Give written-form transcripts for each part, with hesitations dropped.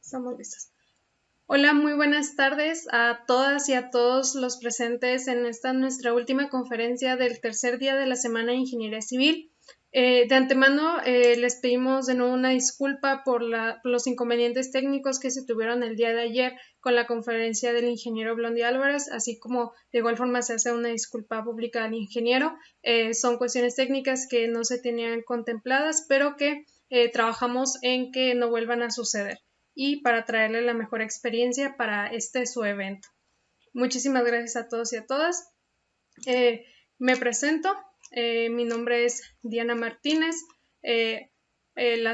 Estamos listos. Hola, muy buenas tardes a todas y a todos los presentes en esta nuestra última conferencia del tercer día de la Semana de Ingeniería Civil. De antemano les pedimos de nuevo una disculpa por los inconvenientes técnicos que se tuvieron el día de ayer con la conferencia del ingeniero Blondi Álvarez, así como de igual forma se hace una disculpa pública al ingeniero. Son cuestiones técnicas que no se tenían contempladas, pero que trabajamos en que no vuelvan a suceder y para traerle la mejor experiencia para su evento. Muchísimas gracias a todos y a todas. Me presento, mi nombre es Diana Martínez,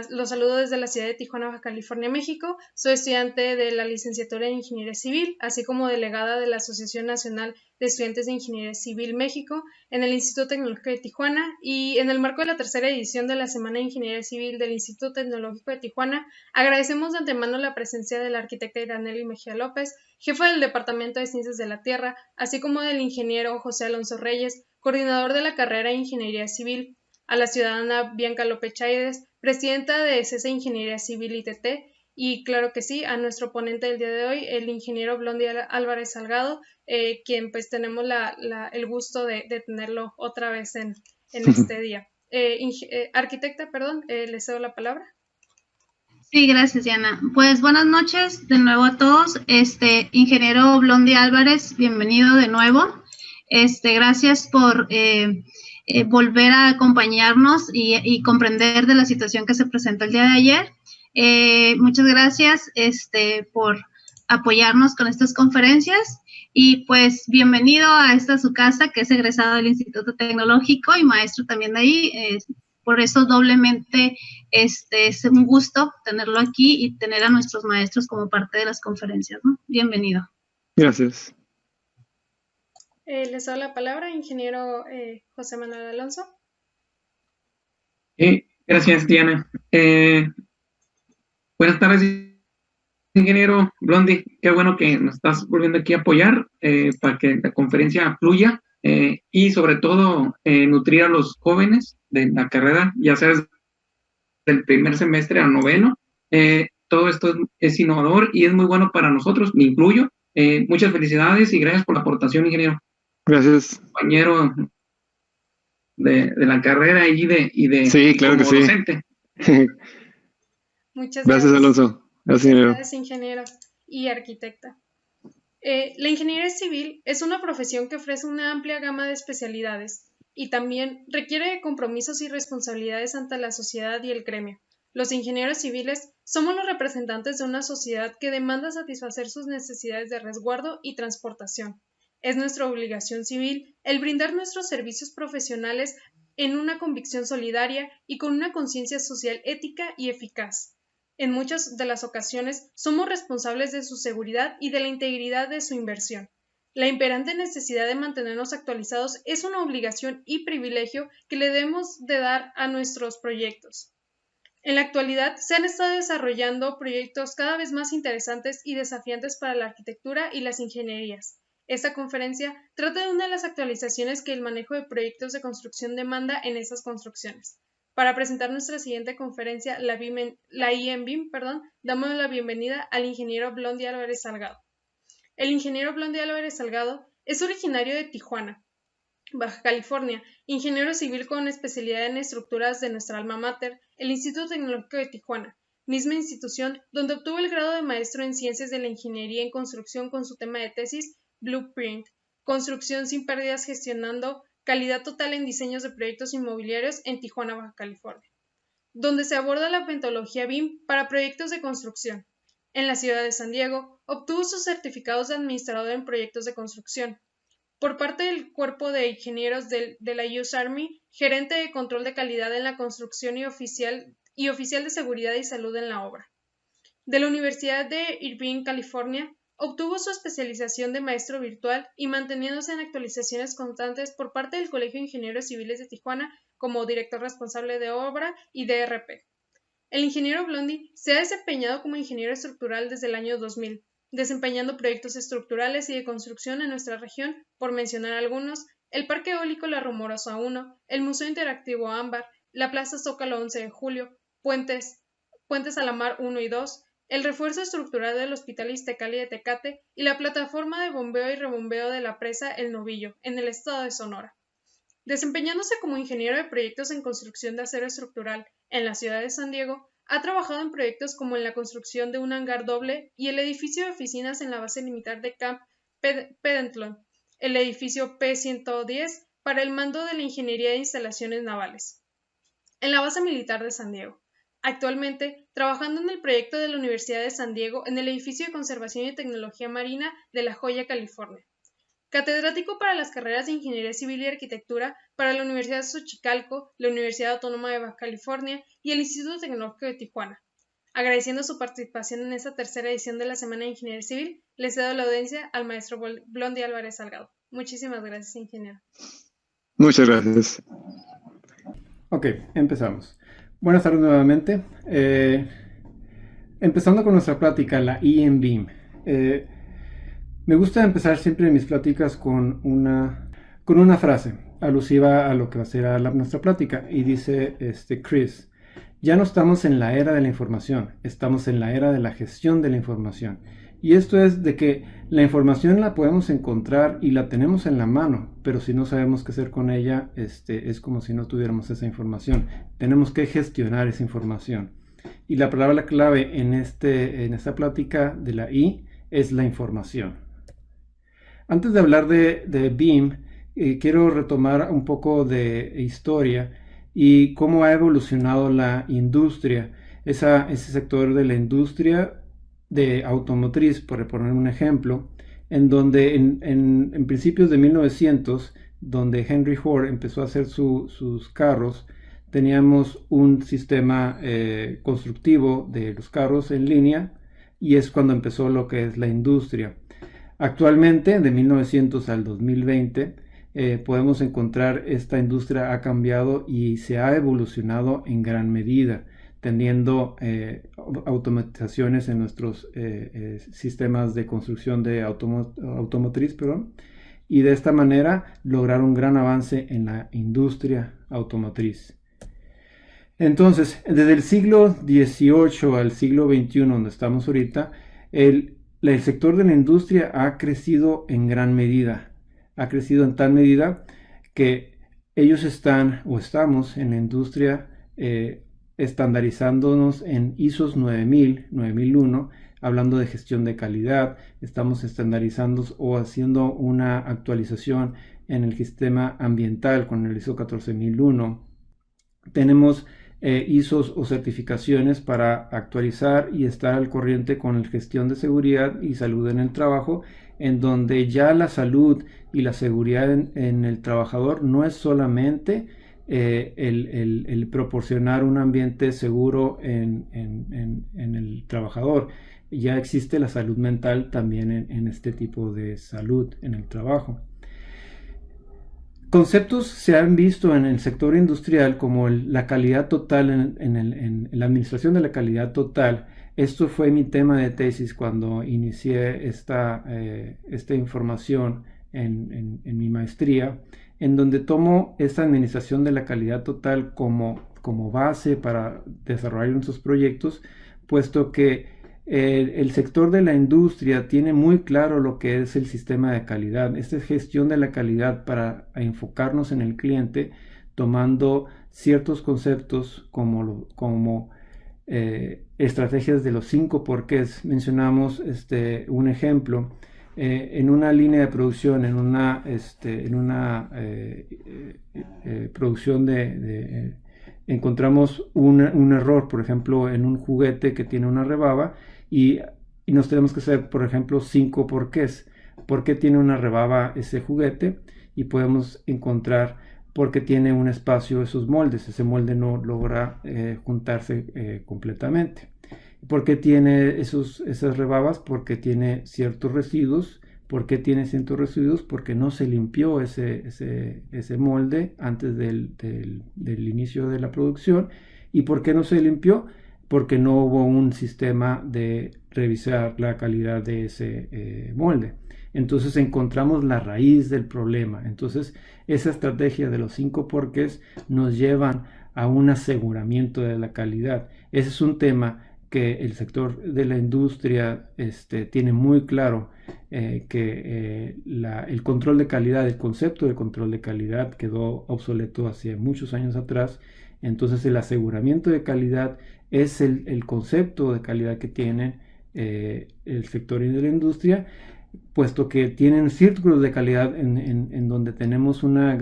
los saludo desde la ciudad de Tijuana, Baja California, México. Soy estudiante de la licenciatura en Ingeniería Civil, así como delegada de la Asociación Nacional de Estudiantes de Ingeniería Civil México en el Instituto Tecnológico de Tijuana, y en el marco de la tercera edición de la Semana de Ingeniería Civil del Instituto Tecnológico de Tijuana, agradecemos de antemano la presencia de la arquitecta Iranely Mejía López, jefa del Departamento de Ciencias de la Tierra, así como del ingeniero José Alonso Reyes, coordinador de la carrera de Ingeniería Civil, a la ciudadana Bianca López Chaides, presidenta de CESA Ingeniería Civil ITT, y claro que sí, a nuestro ponente del día de hoy, el ingeniero Blondi Álvarez Salgado, quien pues tenemos el gusto de tenerlo otra vez en este día. Arquitecta, perdón, le cedo la palabra. Sí, gracias, Diana. Pues buenas noches de nuevo a todos. Ingeniero Blondi Álvarez, bienvenido de nuevo. Gracias por volver a acompañarnos y comprender de la situación que se presentó el día de ayer. Muchas gracias por apoyarnos con estas conferencias y pues bienvenido a esta su casa, que es egresado del Instituto Tecnológico y maestro también de ahí. Por eso doblemente es un gusto tenerlo aquí y tener a nuestros maestros como parte de las conferencias, ¿no? Bienvenido. Gracias. Les doy la palabra, ingeniero José Manuel Alonso. Gracias, Diana. Buenas tardes, ingeniero Blondi. Qué bueno que nos estás volviendo aquí a apoyar para que la conferencia fluya y sobre todo nutrir a los jóvenes de la carrera, ya sea desde el primer semestre al noveno. Todo esto es innovador y es muy bueno para nosotros, me incluyo. Muchas felicidades y gracias por la aportación, ingeniero. Gracias. Compañero de la carrera y de sí, claro como que sí. docente. Muchas gracias, Alonso. Gracias, ingeniero. Gracias, ingeniero y arquitecta. La ingeniería civil es una profesión que ofrece una amplia gama de especialidades y también requiere de compromisos y responsabilidades ante la sociedad y el gremio. Los ingenieros civiles somos los representantes de una sociedad que demanda satisfacer sus necesidades de resguardo y transportación. Es nuestra obligación civil el brindar nuestros servicios profesionales en una convicción solidaria y con una conciencia social ética y eficaz. En muchas de las ocasiones somos responsables de su seguridad y de la integridad de su inversión. La imperante necesidad de mantenernos actualizados es una obligación y privilegio que le debemos de dar a nuestros proyectos. En la actualidad se han estado desarrollando proyectos cada vez más interesantes y desafiantes para la arquitectura y las ingenierías. Esta conferencia trata de una de las actualizaciones que el manejo de proyectos de construcción demanda en esas construcciones. Para presentar nuestra siguiente conferencia, la IEMBIM, damos la bienvenida al ingeniero Blondi Álvarez Salgado. El ingeniero Blondi Álvarez Salgado es originario de Tijuana, Baja California, ingeniero civil con especialidad en estructuras de nuestra alma mater, el Instituto Tecnológico de Tijuana, misma institución donde obtuvo el grado de maestro en Ciencias de la Ingeniería en Construcción con su tema de tesis Blueprint, Construcción sin pérdidas gestionando calidad total en diseños de proyectos inmobiliarios en Tijuana, Baja California, donde se aborda la metodología BIM para proyectos de construcción. En la ciudad de San Diego, obtuvo sus certificados de administrador en proyectos de construcción. Por parte del Cuerpo de Ingenieros de la US Army, gerente de control de calidad en la construcción y oficial de seguridad y salud en la obra. De la Universidad de Irvine, California, obtuvo su especialización de maestro virtual y manteniéndose en actualizaciones constantes por parte del Colegio de Ingenieros Civiles de Tijuana como director responsable de obra y DRP. El ingeniero Blondi se ha desempeñado como ingeniero estructural desde el año 2000, desempeñando proyectos estructurales y de construcción en nuestra región, por mencionar algunos, el Parque Eólico La Rumorosa 1, el Museo Interactivo Ámbar, la Plaza Zócalo 11 de Julio, Puentes a la Mar 1 y 2, el refuerzo estructural del Hospital Iztacali de Tecate y la plataforma de bombeo y rebombeo de la presa El Novillo, en el estado de Sonora. Desempeñándose como ingeniero de proyectos en construcción de acero estructural en la ciudad de San Diego, ha trabajado en proyectos como en la construcción de un hangar doble y el edificio de oficinas en la base militar de Camp Pendleton, el edificio P-110 para el mando de la Ingeniería de Instalaciones Navales, en la base militar de San Diego. Actualmente, trabajando en el proyecto de la Universidad de San Diego en el edificio de Conservación y Tecnología Marina de La Joya, California. Catedrático para las carreras de Ingeniería Civil y Arquitectura para la Universidad de Xochicalco, la Universidad Autónoma de Baja California y el Instituto Tecnológico de Tijuana. Agradeciendo su participación en esta tercera edición de la Semana de Ingeniería Civil, le cedo la audiencia al maestro Blondi Álvarez Salgado. Muchísimas gracias, ingeniero. Muchas gracias. Ok, empezamos. Buenas tardes nuevamente. Empezando con nuestra plática, la I en BIM. Me gusta empezar siempre mis pláticas con una frase alusiva a lo que va a ser nuestra plática, y dice Chris: ya no estamos en la era de la información, estamos en la era de la gestión de la información. Y esto es de que la información la podemos encontrar y la tenemos en la mano, pero si no sabemos qué hacer con ella, es como si no tuviéramos esa información. Tenemos que gestionar esa información. Y la palabra clave en esta plática de la I es la información. Antes de hablar de BIM, quiero retomar un poco de historia y cómo ha evolucionado la industria, ese sector de la industria de automotriz, por poner un ejemplo, en donde en principios de 1900, donde Henry Ford empezó a hacer sus carros, teníamos un sistema constructivo de los carros en línea, y es cuando empezó lo que es la industria. Actualmente, de 1900 al 2020, podemos encontrar esta industria ha cambiado y se ha evolucionado en gran medida, teniendo automatizaciones en nuestros sistemas de construcción de automotriz, y de esta manera lograr un gran avance en la industria automotriz. Entonces, desde el siglo XVIII al siglo XXI, donde estamos ahorita, el sector de la industria ha crecido en gran medida. Ha crecido en tal medida que ellos estamos en la industria estandarizándonos en ISO 9000, 9001, hablando de gestión de calidad. Estamos estandarizando o haciendo una actualización en el sistema ambiental con el ISO 14001. Tenemos ISOs o certificaciones para actualizar y estar al corriente con la gestión de seguridad y salud en el trabajo, en donde ya la salud y la seguridad en el trabajador no es solamente el proporcionar un ambiente seguro en el trabajador. Ya existe la salud mental también en este tipo de salud en el trabajo. Conceptos se han visto en el sector industrial como la calidad total en la administración de la calidad total. Esto fue mi tema de tesis cuando inicié esta información en mi maestría, en donde tomo esta administración de la calidad total como base para desarrollar nuestros proyectos, puesto que el sector de la industria tiene muy claro lo que es el sistema de calidad. Esta es gestión de la calidad para enfocarnos en el cliente, tomando ciertos conceptos como estrategias de los 5 porqués. Mencionamos un ejemplo. En una línea de producción, en una producción encontramos un error, por ejemplo, en un juguete que tiene una rebaba, y nos tenemos que hacer, por ejemplo, 5 porqués. ¿Por qué tiene una rebaba ese juguete? Y podemos encontrar por qué tiene un espacio esos moldes. Ese molde no logra juntarse completamente. ¿Por qué tiene esas rebabas? Porque tiene ciertos residuos. ¿Por qué tiene ciertos residuos? Porque no se limpió ese molde antes del inicio de la producción. ¿Y por qué no se limpió? Porque no hubo un sistema de revisar la calidad de ese molde. Entonces encontramos la raíz del problema. Entonces esa estrategia de los 5 porqués nos llevan a un aseguramiento de la calidad. Ese es un tema que el sector de la industria tiene muy claro que el control de calidad, el concepto de control de calidad quedó obsoleto hace muchos años atrás. Entonces el aseguramiento de calidad es el concepto de calidad que tiene el sector de la industria, puesto que tienen círculos de calidad en donde tenemos una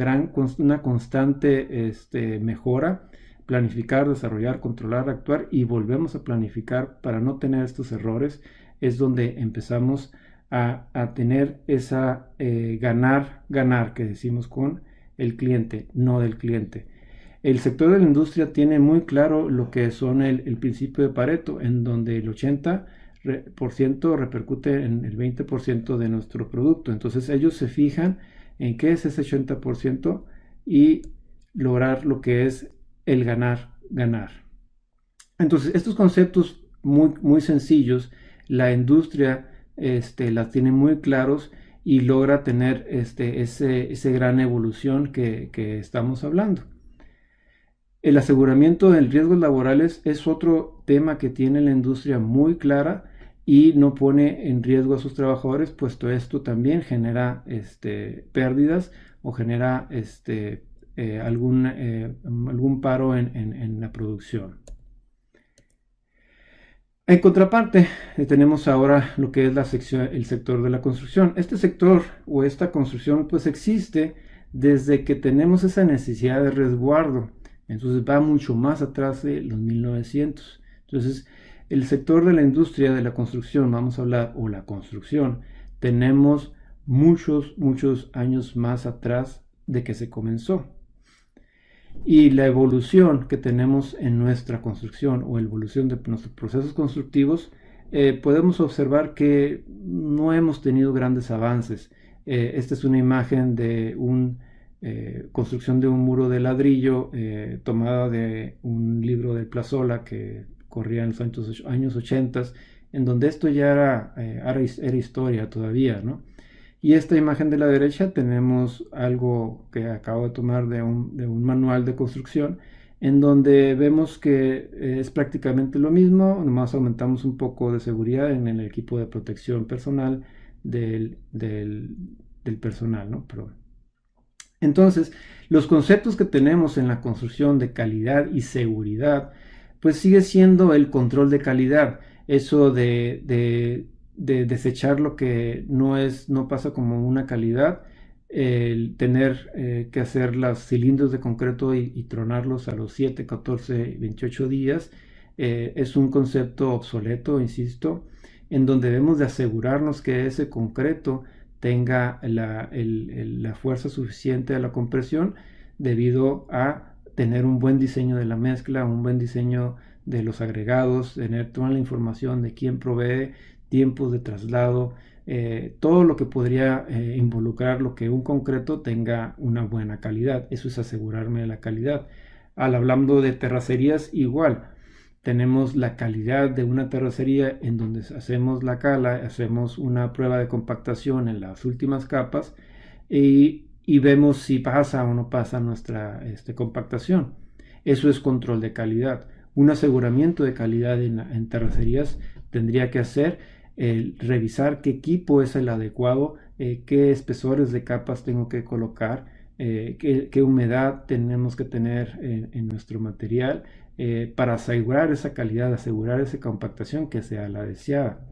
constante mejora, planificar, desarrollar, controlar, actuar, y volvemos a planificar para no tener estos errores. Es donde empezamos a tener esa ganar que decimos con el cliente, no del cliente. El sector de la industria tiene muy claro lo que son el principio de Pareto, en donde el 80% repercute en el 20% de nuestro producto. Entonces ellos se fijan en qué es ese 80% y lograr lo que es el ganar. Entonces estos conceptos muy, muy sencillos, la industria las tiene muy claros y logra tener ese gran evolución que estamos hablando. El aseguramiento de riesgos laborales es otro tema que tiene la industria muy clara y no pone en riesgo a sus trabajadores, puesto esto también genera pérdidas o genera algún paro en la producción. En contraparte, tenemos ahora lo que es el sector de la construcción. Este sector o esta construcción pues existe desde que tenemos esa necesidad de resguardo. Entonces va mucho más atrás de los 1900. Entonces el sector de la industria de la construcción, vamos a hablar, o la construcción, tenemos muchos años más atrás de que se comenzó. Y la evolución que tenemos en nuestra construcción o evolución de nuestros procesos constructivos, podemos observar que no hemos tenido grandes avances. Esta es una imagen de construcción de un muro de ladrillo tomada de un libro de Plazola que corría en los años 80, en donde esto ya era historia todavía, ¿no? Y esta imagen de la derecha tenemos algo que acabo de tomar de un manual de construcción, en donde vemos que es prácticamente lo mismo, nomás aumentamos un poco de seguridad en el equipo de protección personal del personal, ¿no? Entonces, los conceptos que tenemos en la construcción de calidad y seguridad, pues sigue siendo el control de calidad, eso de desechar lo que no pasa como una calidad, el tener que hacer los cilindros de concreto y tronarlos a los 7, 14, 28 días, es un concepto obsoleto, insisto, en donde debemos de asegurarnos que ese concreto tenga la fuerza suficiente a la compresión debido a tener un buen diseño de la mezcla, un buen diseño de los agregados, tener toda la información de quién provee, tiempos de traslado, todo lo que podría involucrar lo que un concreto tenga una buena calidad. Eso es asegurarme de la calidad. Hablando de terracerías, igual. Tenemos la calidad de una terracería en donde hacemos la cala, hacemos una prueba de compactación en las últimas capas y vemos si pasa o no pasa nuestra compactación. Eso es control de calidad. Un aseguramiento de calidad en terracerías tendría que hacer revisar qué equipo es el adecuado, qué espesores de capas tengo que colocar, qué humedad tenemos que tener en nuestro material, para asegurar esa calidad, asegurar esa compactación que sea la deseada.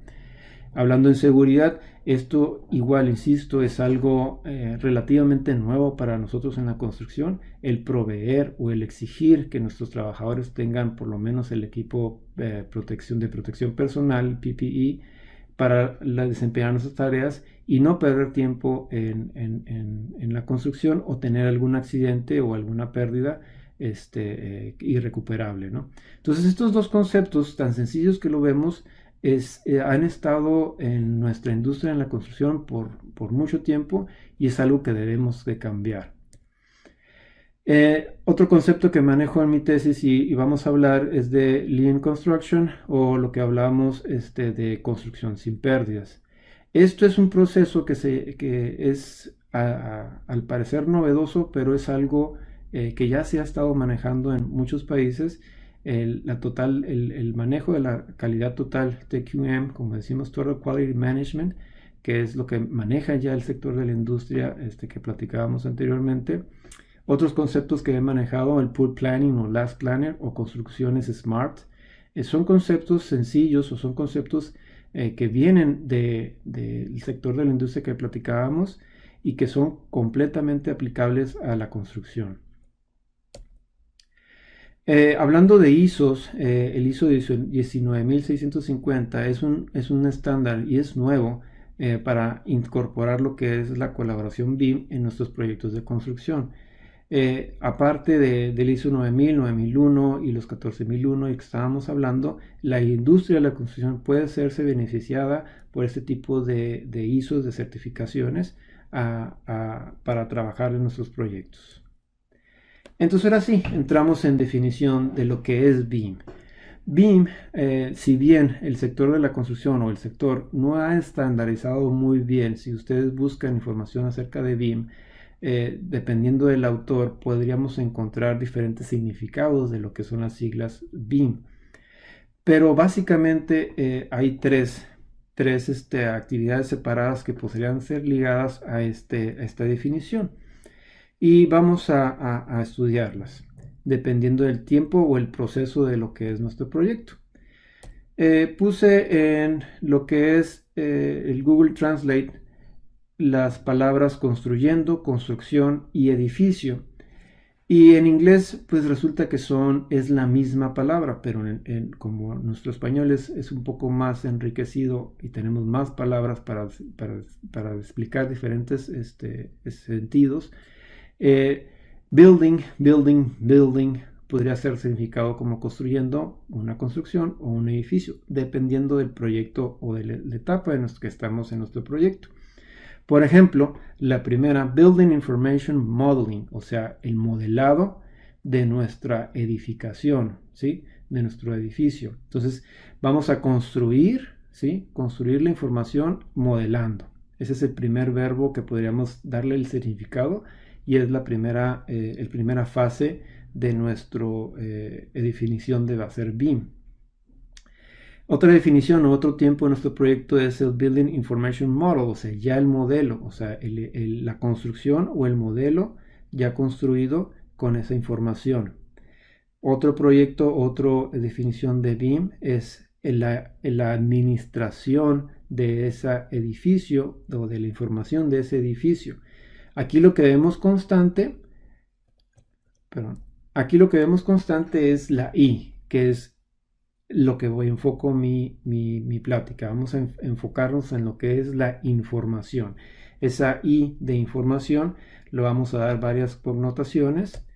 Hablando en seguridad, esto igual, insisto, es algo relativamente nuevo para nosotros en la construcción, el proveer o el exigir que nuestros trabajadores tengan por lo menos el equipo de protección personal, PPE, para desempeñar nuestras tareas y no perder tiempo en la construcción o tener algún accidente o alguna pérdida irrecuperable, ¿no? Entonces estos dos conceptos tan sencillos que lo vemos han estado en nuestra industria en la construcción por mucho tiempo y es algo que debemos de cambiar. Otro concepto que manejo en mi tesis y vamos a hablar es de Lean Construction, o lo que hablamos de construcción sin pérdidas. Esto es un proceso que es al parecer novedoso, pero es algo que ya se ha estado manejando en muchos países, el manejo de la calidad total, TQM, como decimos, Total Quality Management, que es lo que maneja ya el sector de la industria que platicábamos anteriormente. Otros conceptos que he manejado, el Pool Planning o Last Planner o construcciones SMART, son conceptos sencillos o son conceptos que vienen del sector de la industria que platicábamos y que son completamente aplicables a la construcción. Hablando de ISOs, el ISO 19650 es un estándar y es nuevo para incorporar lo que es la colaboración BIM en nuestros proyectos de construcción. Aparte del ISO 9000, 9001 y los 14001 y que estábamos hablando, la industria de la construcción puede serse beneficiada por este tipo de ISOs, de certificaciones para trabajar en nuestros proyectos. Entonces ahora sí, entramos en definición de lo que es BIM. BIM, si bien el sector de la construcción o el sector no ha estandarizado muy bien, si ustedes buscan información acerca de BIM, dependiendo del autor, podríamos encontrar diferentes significados de lo que son las siglas BIM. Pero básicamente hay tres actividades separadas que podrían ser ligadas a esta definición. Y vamos a estudiarlas, dependiendo del tiempo o el proceso de lo que es nuestro proyecto. Puse en lo que es el Google Translate las palabras construyendo, construcción y edificio. Y en inglés, pues resulta que es la misma palabra, pero como nuestro español es un poco más enriquecido y tenemos más palabras para explicar diferentes sentidos, building podría ser significado como construyendo una construcción o un edificio, dependiendo del proyecto o de la etapa en la que estamos en nuestro proyecto. Por ejemplo, la primera, Building Information Modeling, o sea, el modelado de nuestra edificación, ¿sí? De nuestro edificio. Entonces, vamos a construir, ¿sí? Construir la información modelando. Ese es el primer verbo que podríamos darle el significado y es la primera fase de nuestra definición de va a ser BIM. Otra definición o otro tiempo en nuestro proyecto es el Building Information Model, o sea, ya el modelo, o sea, la construcción o el modelo ya construido con esa información. Otro proyecto, otra definición de BIM es la administración de ese edificio o de la información de ese edificio. Aquí lo que vemos constante, es la I, que es lo que enfoco mi plática. Vamos a enfocarnos en lo que es la información. Esa I de información lo vamos a dar varias connotaciones,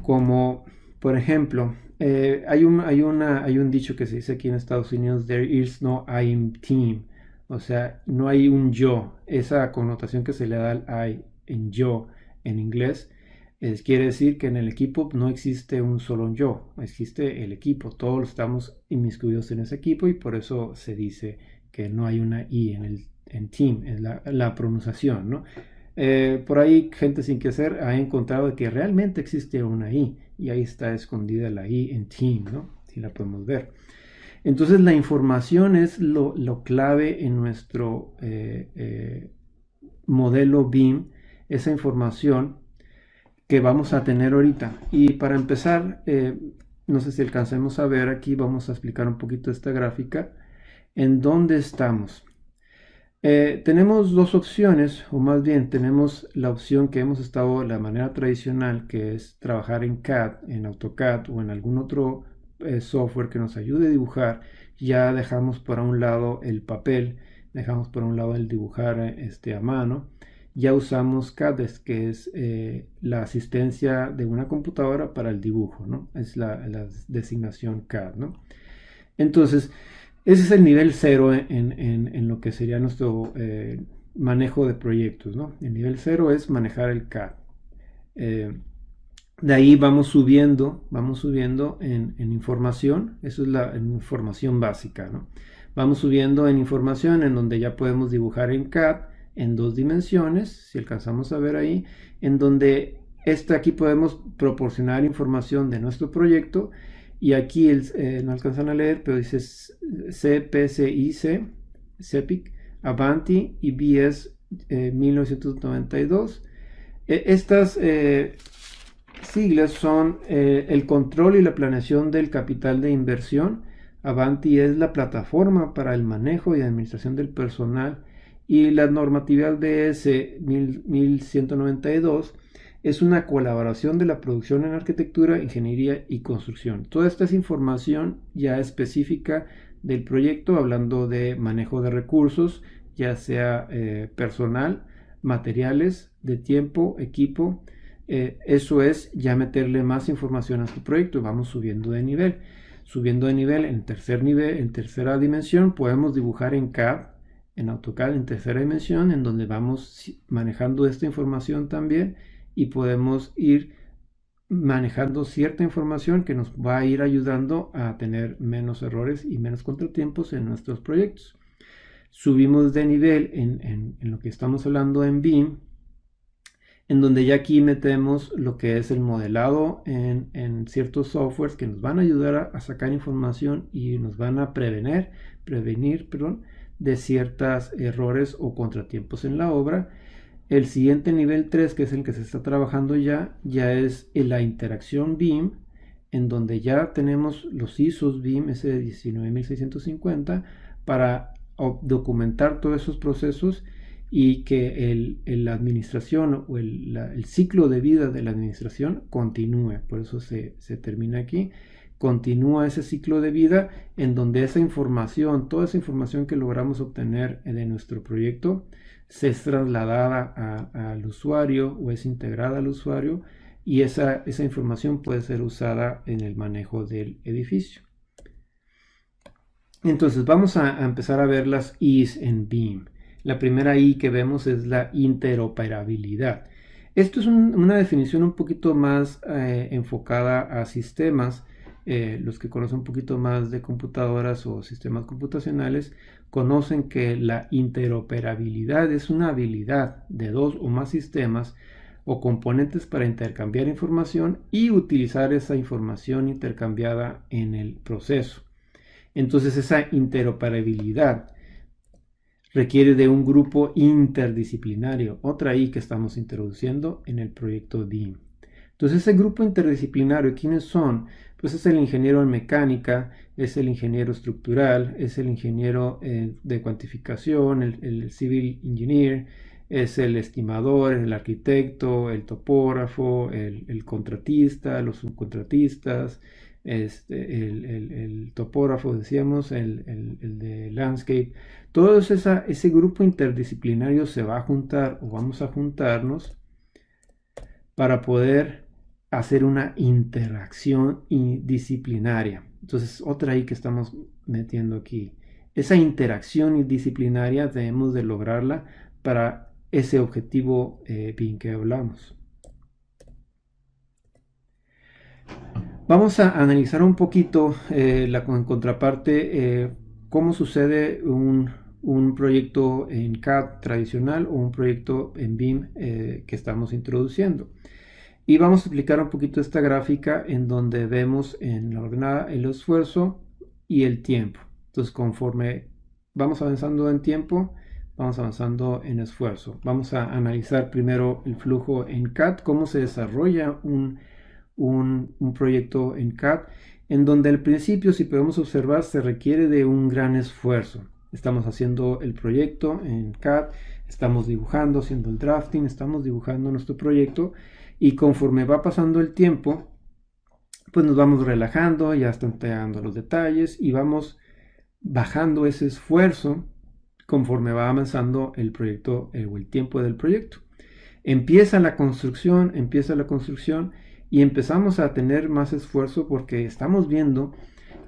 como por ejemplo, hay un dicho que se dice aquí en Estados Unidos: there is no I in team, o sea, no hay un yo. Esa connotación que se le da al I en yo en inglés quiere decir que en el equipo no existe un solo yo, existe el equipo, todos estamos inmiscuidos en ese equipo y por eso se dice que no hay una I en team, en la pronunciación, ¿no? Por ahí gente sin que hacer ha encontrado que realmente existe una I y ahí está escondida la I en team, ¿no? Si la podemos ver. Entonces la información es lo clave en nuestro modelo BIM, esa información que vamos a tener ahorita. Y para empezar, no sé si alcancemos a ver aquí, vamos a explicar un poquito esta gráfica, en dónde estamos. Tenemos dos opciones, o más bien tenemos la opción que hemos estado de la manera tradicional, que es trabajar en CAD, en AutoCAD o en algún otro software que nos ayude a dibujar. Ya dejamos por un lado el papel, dejamos por un lado el dibujar a mano. Ya usamos CAD, que es la asistencia de una computadora para el dibujo, ¿no? Es la designación CAD, ¿no? Entonces, ese es el nivel 0 en lo que sería nuestro manejo de proyectos, ¿no? El nivel 0 es manejar el CAD. De ahí vamos subiendo en información. Eso es la información básica, ¿no? Vamos subiendo en información en donde ya podemos dibujar en CAD en 2 dimensiones, si alcanzamos a ver ahí, en donde Aquí podemos proporcionar información de nuestro proyecto, y aquí no alcanzan a leer, pero dice CPCIC, CEPIC, Avanti y BS 1992. Estas siglas son el control y la planeación del capital de inversión. Avanti es la plataforma para el manejo y administración del personal, y la normatividad BS 1192 es una colaboración de la producción en arquitectura, ingeniería y construcción. Toda esta es información ya específica del proyecto, hablando de manejo de recursos, ya sea personal, materiales, de tiempo, equipo. Eso es ya meterle más información a tu proyecto. Vamos subiendo de nivel. Subiendo de nivel, en tercera dimensión, podemos dibujar en CAD, en AutoCAD en tercera dimensión, en donde vamos manejando esta información también, y podemos ir manejando cierta información que nos va a ir ayudando a tener menos errores y menos contratiempos en nuestros proyectos. Subimos de nivel en lo que estamos hablando en BIM, en donde ya aquí metemos lo que es el modelado en ciertos softwares que nos van a ayudar a sacar información y nos van a prevenir de ciertos errores o contratiempos en la obra. El siguiente nivel 3, que es el que se está trabajando ya es en la interacción BIM, en donde ya tenemos los ISOs BIM S19650 para documentar todos esos procesos, y que la administración o el ciclo de vida de la administración continúe. Por eso se termina aquí. Continúa ese ciclo de vida, en donde toda esa información que logramos obtener de nuestro proyecto, se es trasladada al usuario o es integrada al usuario, y esa información puede ser usada en el manejo del edificio. Entonces vamos a empezar a ver las I's en BIM. La primera I que vemos es la interoperabilidad. Esto es una definición un poquito más enfocada a sistemas. Los que conocen un poquito más de computadoras o sistemas computacionales conocen que la interoperabilidad es una habilidad de dos o más sistemas o componentes para intercambiar información y utilizar esa información intercambiada en el proceso. Entonces, esa interoperabilidad requiere de un grupo interdisciplinario, otra I que estamos introduciendo en el proyecto BIM. Entonces, ese grupo interdisciplinario, ¿quiénes son? Pues es el ingeniero en mecánica, es el ingeniero estructural, es el ingeniero de cuantificación, el civil engineer, es el estimador, el arquitecto, el topógrafo, el contratista, los subcontratistas, el topógrafo, decíamos, el de landscape. Todo ese grupo interdisciplinario se va a juntar, o vamos a juntarnos, para poder hacer una interacción disciplinaria. Entonces, otra I que estamos metiendo aquí. Esa interacción disciplinaria debemos de lograrla para ese objetivo BIM que hablamos. Vamos a analizar un poquito en contraparte cómo sucede un proyecto en CAD tradicional o un proyecto en BIM que estamos introduciendo. Y vamos a explicar un poquito esta gráfica en donde vemos en la ordenada el esfuerzo y el tiempo. Entonces, conforme vamos avanzando en tiempo, vamos avanzando en esfuerzo. Vamos a analizar primero el flujo en CAD, cómo se desarrolla un proyecto en CAD, en donde al principio, si podemos observar, se requiere de un gran esfuerzo. Estamos haciendo el proyecto en CAD, estamos dibujando, haciendo el drafting, estamos dibujando nuestro proyecto, y conforme va pasando el tiempo, pues nos vamos relajando, ya están pegando los detalles y vamos bajando ese esfuerzo conforme va avanzando el proyecto o el tiempo del proyecto. Empieza la construcción y empezamos a tener más esfuerzo porque estamos viendo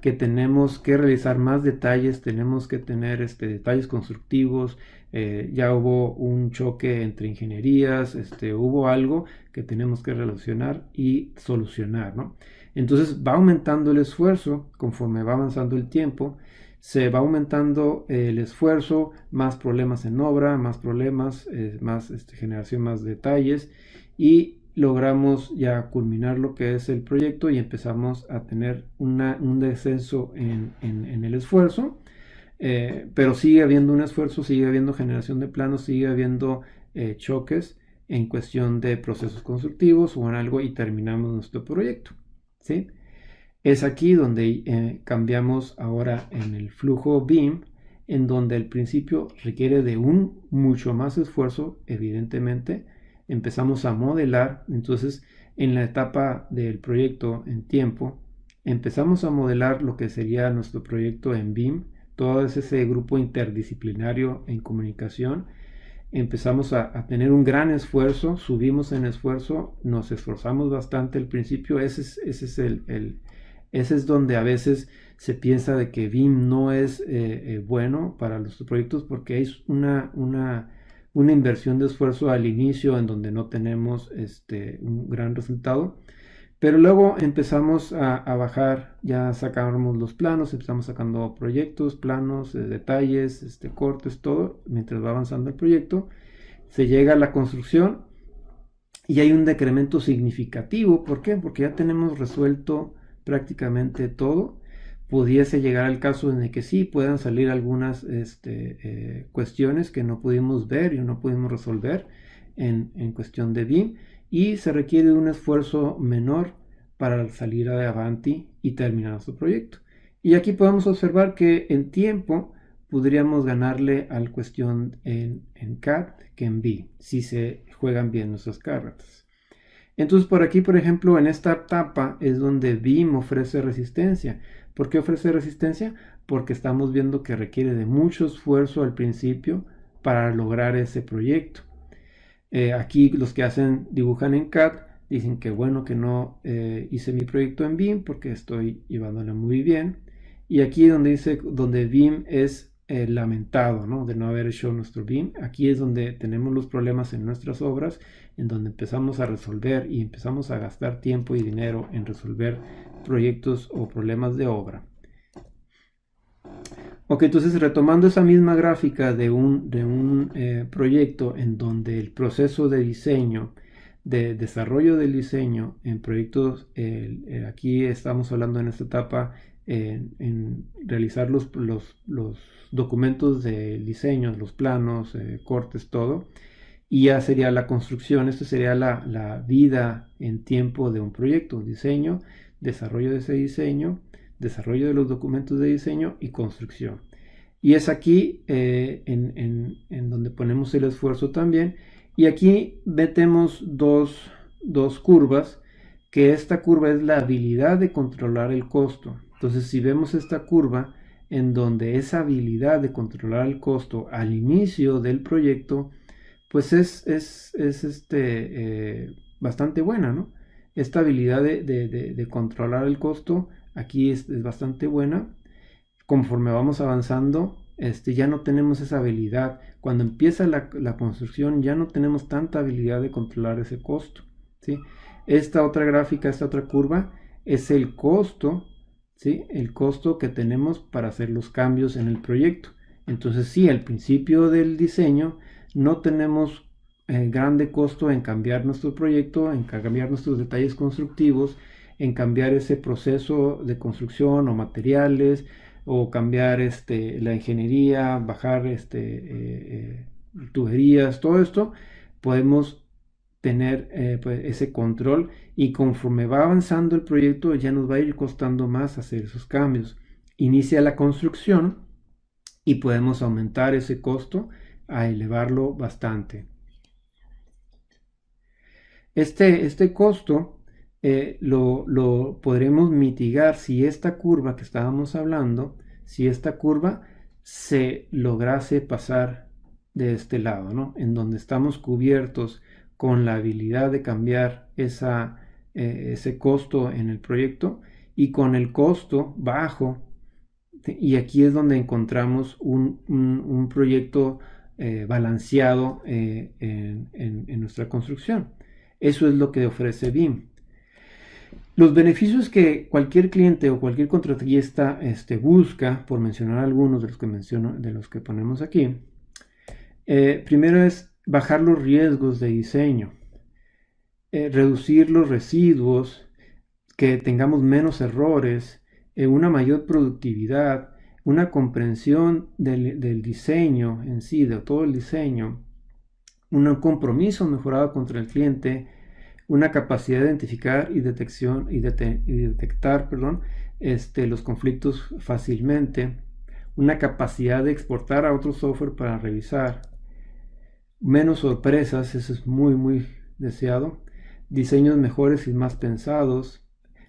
que tenemos que realizar más detalles, tenemos que tener detalles constructivos, ya hubo un choque entre ingenierías, hubo algo que tenemos que relacionar y solucionar, ¿no? Entonces va aumentando el esfuerzo conforme va avanzando el tiempo, se va aumentando el esfuerzo, más problemas en obra, más problemas, más generación, más detalles, y logramos ya culminar lo que es el proyecto y empezamos a tener un descenso en el esfuerzo, pero sigue habiendo un esfuerzo, sigue habiendo generación de planos, sigue habiendo choques en cuestión de procesos constructivos o en algo y terminamos nuestro proyecto, ¿sí? Es aquí donde cambiamos ahora en el flujo BIM, en donde el principio requiere de un mucho más esfuerzo, evidentemente. Empezamos a modelar, entonces en la etapa del proyecto en tiempo, empezamos a modelar lo que sería nuestro proyecto en BIM, todo ese grupo interdisciplinario en comunicación. Empezamos a tener un gran esfuerzo, subimos en esfuerzo, nos esforzamos bastante al principio, ese es donde a veces se piensa de que BIM no es bueno para los proyectos porque es una inversión de esfuerzo al inicio en donde no tenemos un gran resultado. Pero luego empezamos a bajar, ya sacamos los planos, empezamos sacando proyectos, planos, detalles, cortes, todo, mientras va avanzando el proyecto. Se llega a la construcción y hay un decremento significativo. ¿Por qué? Porque ya tenemos resuelto prácticamente todo. Pudiese llegar al caso en el que sí puedan salir algunas cuestiones que no pudimos ver y no pudimos resolver en cuestión de BIM, y se requiere un esfuerzo menor para salir adelante y terminar su proyecto. Y aquí podemos observar que en tiempo podríamos ganarle a la cuestión en CAD que en BIM, si se juegan bien nuestras cartas. Entonces por aquí, por ejemplo, en esta etapa es donde BIM ofrece resistencia. ¿Por qué ofrece resistencia? Porque estamos viendo que requiere de mucho esfuerzo al principio para lograr ese proyecto. Aquí los que dibujan en CAD dicen que bueno que no hice mi proyecto en BIM porque estoy llevándolo muy bien. Y aquí donde BIM es lamentado, ¿no? De no haber hecho nuestro BIM. Aquí es donde tenemos los problemas en nuestras obras, en donde empezamos a resolver y empezamos a gastar tiempo y dinero en resolver proyectos o problemas de obra. Ok, entonces retomando esa misma gráfica de un proyecto en donde el proceso de diseño, de desarrollo del diseño en proyectos, aquí estamos hablando en esta etapa en realizar los documentos de diseño, los planos, cortes, todo, y ya sería la construcción. Esto sería la vida en tiempo de un proyecto: diseño, desarrollo de ese diseño, desarrollo de los documentos de diseño y construcción. Y es aquí en donde ponemos el esfuerzo también. Y aquí metemos dos curvas, que esta curva es la habilidad de controlar el costo. Entonces, si vemos esta curva en donde esa habilidad de controlar el costo al inicio del proyecto, pues es bastante buena, ¿no? Esta habilidad de controlar el costo aquí es bastante buena. Conforme vamos avanzando, ya no tenemos esa habilidad. Cuando empieza la construcción ya no tenemos tanta habilidad de controlar ese costo, ¿sí? Esta otra gráfica, esta otra curva es el costo, ¿sí? El costo que tenemos para hacer los cambios en el proyecto. Entonces sí, al principio del diseño no tenemos grande costo en cambiar nuestro proyecto, en cambiar nuestros detalles constructivos, en cambiar ese proceso de construcción o materiales, o cambiar la ingeniería, bajar tuberías, todo esto podemos tener pues, ese control, y conforme va avanzando el proyecto ya nos va a ir costando más hacer esos cambios. Inicia la construcción y podemos aumentar ese costo a elevarlo bastante. Este costo lo podremos mitigar si esta curva que estábamos hablando, si esta curva se lograse pasar de este lado, ¿no? En donde estamos cubiertos con la habilidad de cambiar ese costo en el proyecto, y con el costo bajo, y aquí es donde encontramos un proyecto balanceado en nuestra construcción. Eso es lo que ofrece BIM. Los beneficios que cualquier cliente o cualquier contratista busca, por mencionar algunos de los que ponemos aquí, primero es bajar los riesgos de diseño. reducir los residuos, que tengamos menos errores, una mayor productividad, una comprensión del diseño en sí, de todo el diseño, un compromiso mejorado contra el cliente, una capacidad de identificar y detectar los conflictos fácilmente, una capacidad de exportar a otro software para revisar, menos sorpresas, eso es muy muy deseado, diseños mejores y más pensados,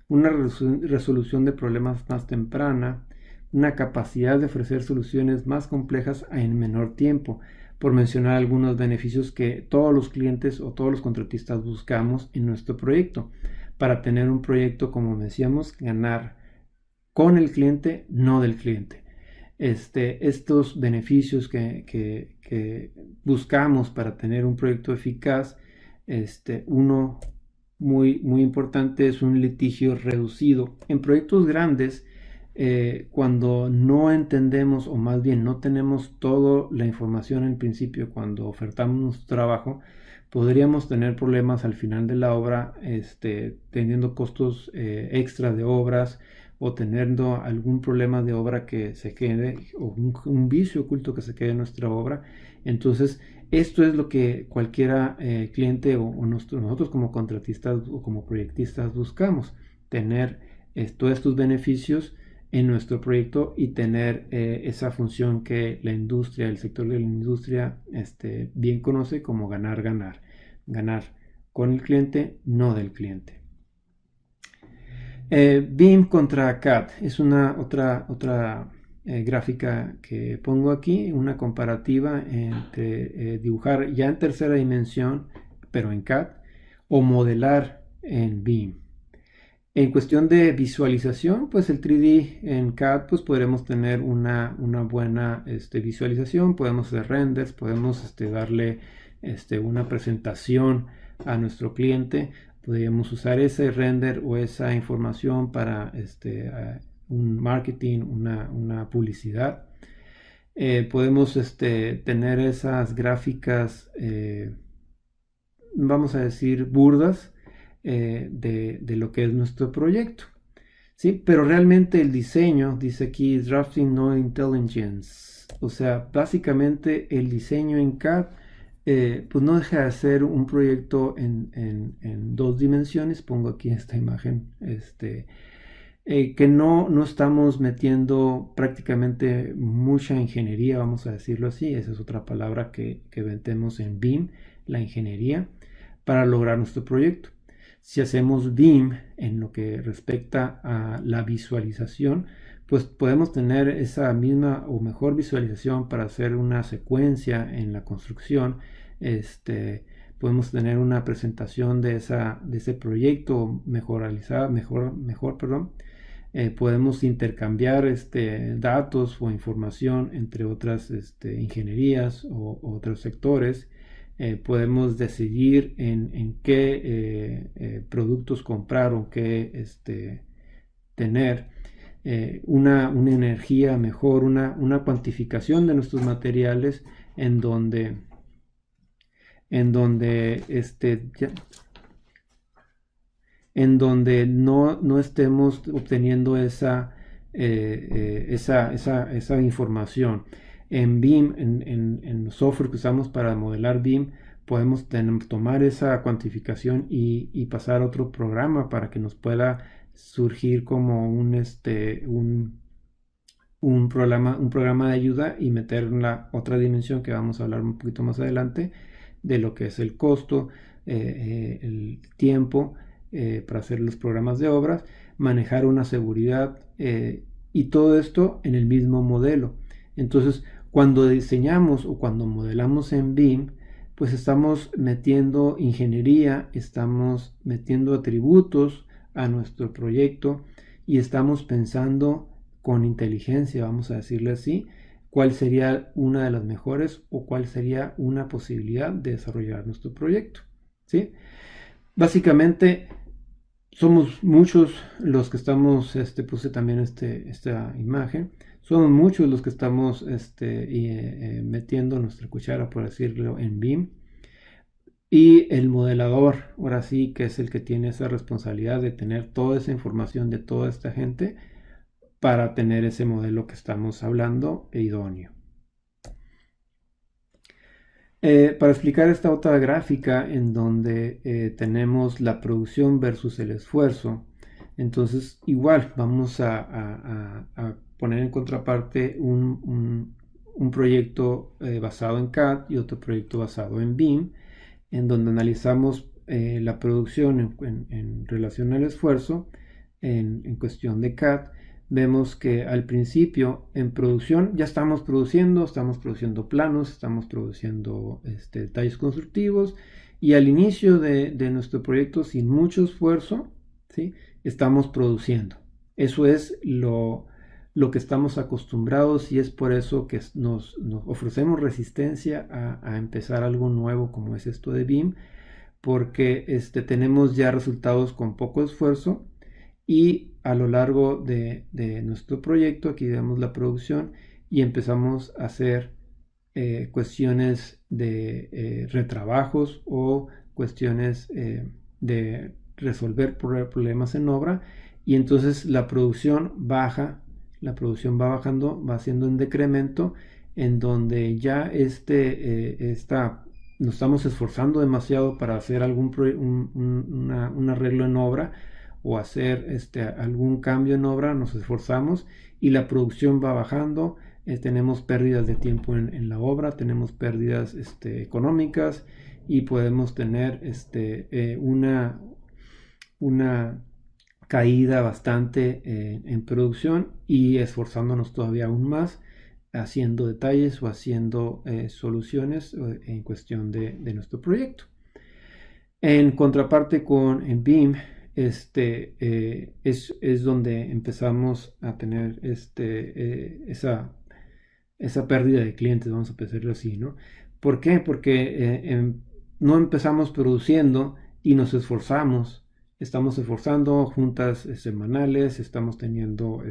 una resolución de problemas más temprana, una capacidad de ofrecer soluciones más complejas en menor tiempo, por mencionar algunos beneficios que todos los clientes o todos los contratistas buscamos en nuestro proyecto, para tener un proyecto, como decíamos, ganar con el cliente, no del cliente. Estos beneficios que buscamos para tener un proyecto eficaz, uno muy importante es un litigio reducido. En proyectos grandes, cuando no entendemos, o más bien no tenemos toda la información en principio cuando ofertamos nuestro trabajo, podríamos tener problemas al final de la obra, teniendo costos extra de obras, o teniendo algún problema de obra que se quede, o un vicio oculto que se quede en nuestra obra. Entonces, esto es lo que cualquiera cliente o nosotros como contratistas o como proyectistas buscamos, tener todos estos beneficios en nuestro proyecto y tener esa función que la industria, el sector de la industria bien conoce como ganar con el cliente, no del cliente. BIM contra CAD es una otra gráfica que pongo aquí, una comparativa entre dibujar ya en tercera dimensión, pero en CAD, o modelar en BIM. En cuestión de visualización, pues el 3D en CAD, pues podremos tener una buena visualización, podemos hacer renders, podemos darle una presentación a nuestro cliente, podríamos usar ese render o esa información para un marketing, una publicidad. Podemos tener esas gráficas, vamos a decir, burdas, de lo que es nuestro proyecto, ¿sí? Pero realmente el diseño, dice aquí, Drafting No Intelligence, o sea, básicamente el diseño en CAD, pues no deja de ser un proyecto en dos dimensiones. Pongo aquí esta imagen, que no estamos metiendo prácticamente mucha ingeniería, vamos a decirlo así. Esa es otra palabra que metemos en BIM, la ingeniería, para lograr nuestro proyecto. Si hacemos BIM en lo que respecta a la visualización, pues podemos tener esa misma o mejor visualización para hacer una secuencia en la construcción. Podemos tener una presentación de ese proyecto mejor, podemos intercambiar datos o información entre otras ingenierías o otros sectores. Podemos decidir en qué productos comprar o qué tener, una energía mejor, una cuantificación de nuestros materiales en donde no estemos obteniendo esa información. En BIM, en el software que usamos para modelar BIM, podemos tomar esa cuantificación y pasar a otro programa para que nos pueda surgir como un programa de ayuda y meter en la otra dimensión que vamos a hablar un poquito más adelante, de lo que es el costo, el tiempo para hacer los programas de obras, manejar una seguridad, y todo esto en el mismo modelo. Entonces, cuando diseñamos o cuando modelamos en BIM, pues estamos metiendo ingeniería, estamos metiendo atributos a nuestro proyecto y estamos pensando con inteligencia, vamos a decirle así, cuál sería una de las mejores o cuál sería una posibilidad de desarrollar nuestro proyecto, ¿sí? Básicamente somos muchos los que estamos, puse también esta imagen, somos muchos los que estamos metiendo nuestra cuchara, por decirlo, en BIM. y el modelador, ahora sí, que es el que tiene esa responsabilidad de tener toda esa información de toda esta gente para tener ese modelo que estamos hablando idóneo. Para explicar esta otra gráfica en donde tenemos la producción versus el esfuerzo, entonces igual vamos a poner en contraparte un proyecto basado en CAD y otro proyecto basado en BIM, en donde analizamos la producción en relación al esfuerzo en cuestión de CAD. Vemos que al principio en producción ya estamos produciendo planos, estamos produciendo detalles constructivos, y al inicio de nuestro proyecto, sin mucho esfuerzo, ¿sí?, estamos produciendo. Eso es lo que estamos acostumbrados, y es por eso que nos ofrecemos resistencia a empezar algo nuevo como es esto de BIM, porque tenemos ya resultados con poco esfuerzo. Y a lo largo de nuestro proyecto, aquí vemos la producción y empezamos a hacer cuestiones de retrabajos o cuestiones de resolver problemas en obra, y entonces la producción baja, la producción va bajando, va haciendo un decremento en donde ya nos estamos esforzando demasiado para hacer un arreglo en obra o hacer algún cambio en obra, nos esforzamos y la producción va bajando, tenemos pérdidas de tiempo en la obra, tenemos pérdidas económicas, y podemos tener una caída bastante en producción, y esforzándonos todavía aún más haciendo detalles o haciendo soluciones en cuestión de nuestro proyecto. En contraparte en BIM, es donde empezamos a tener esa pérdida de clientes, vamos a decirlo así, ¿no? ¿Por qué? Porque no empezamos produciendo y nos esforzamos. Estamos esforzando juntas semanales, estamos teniendo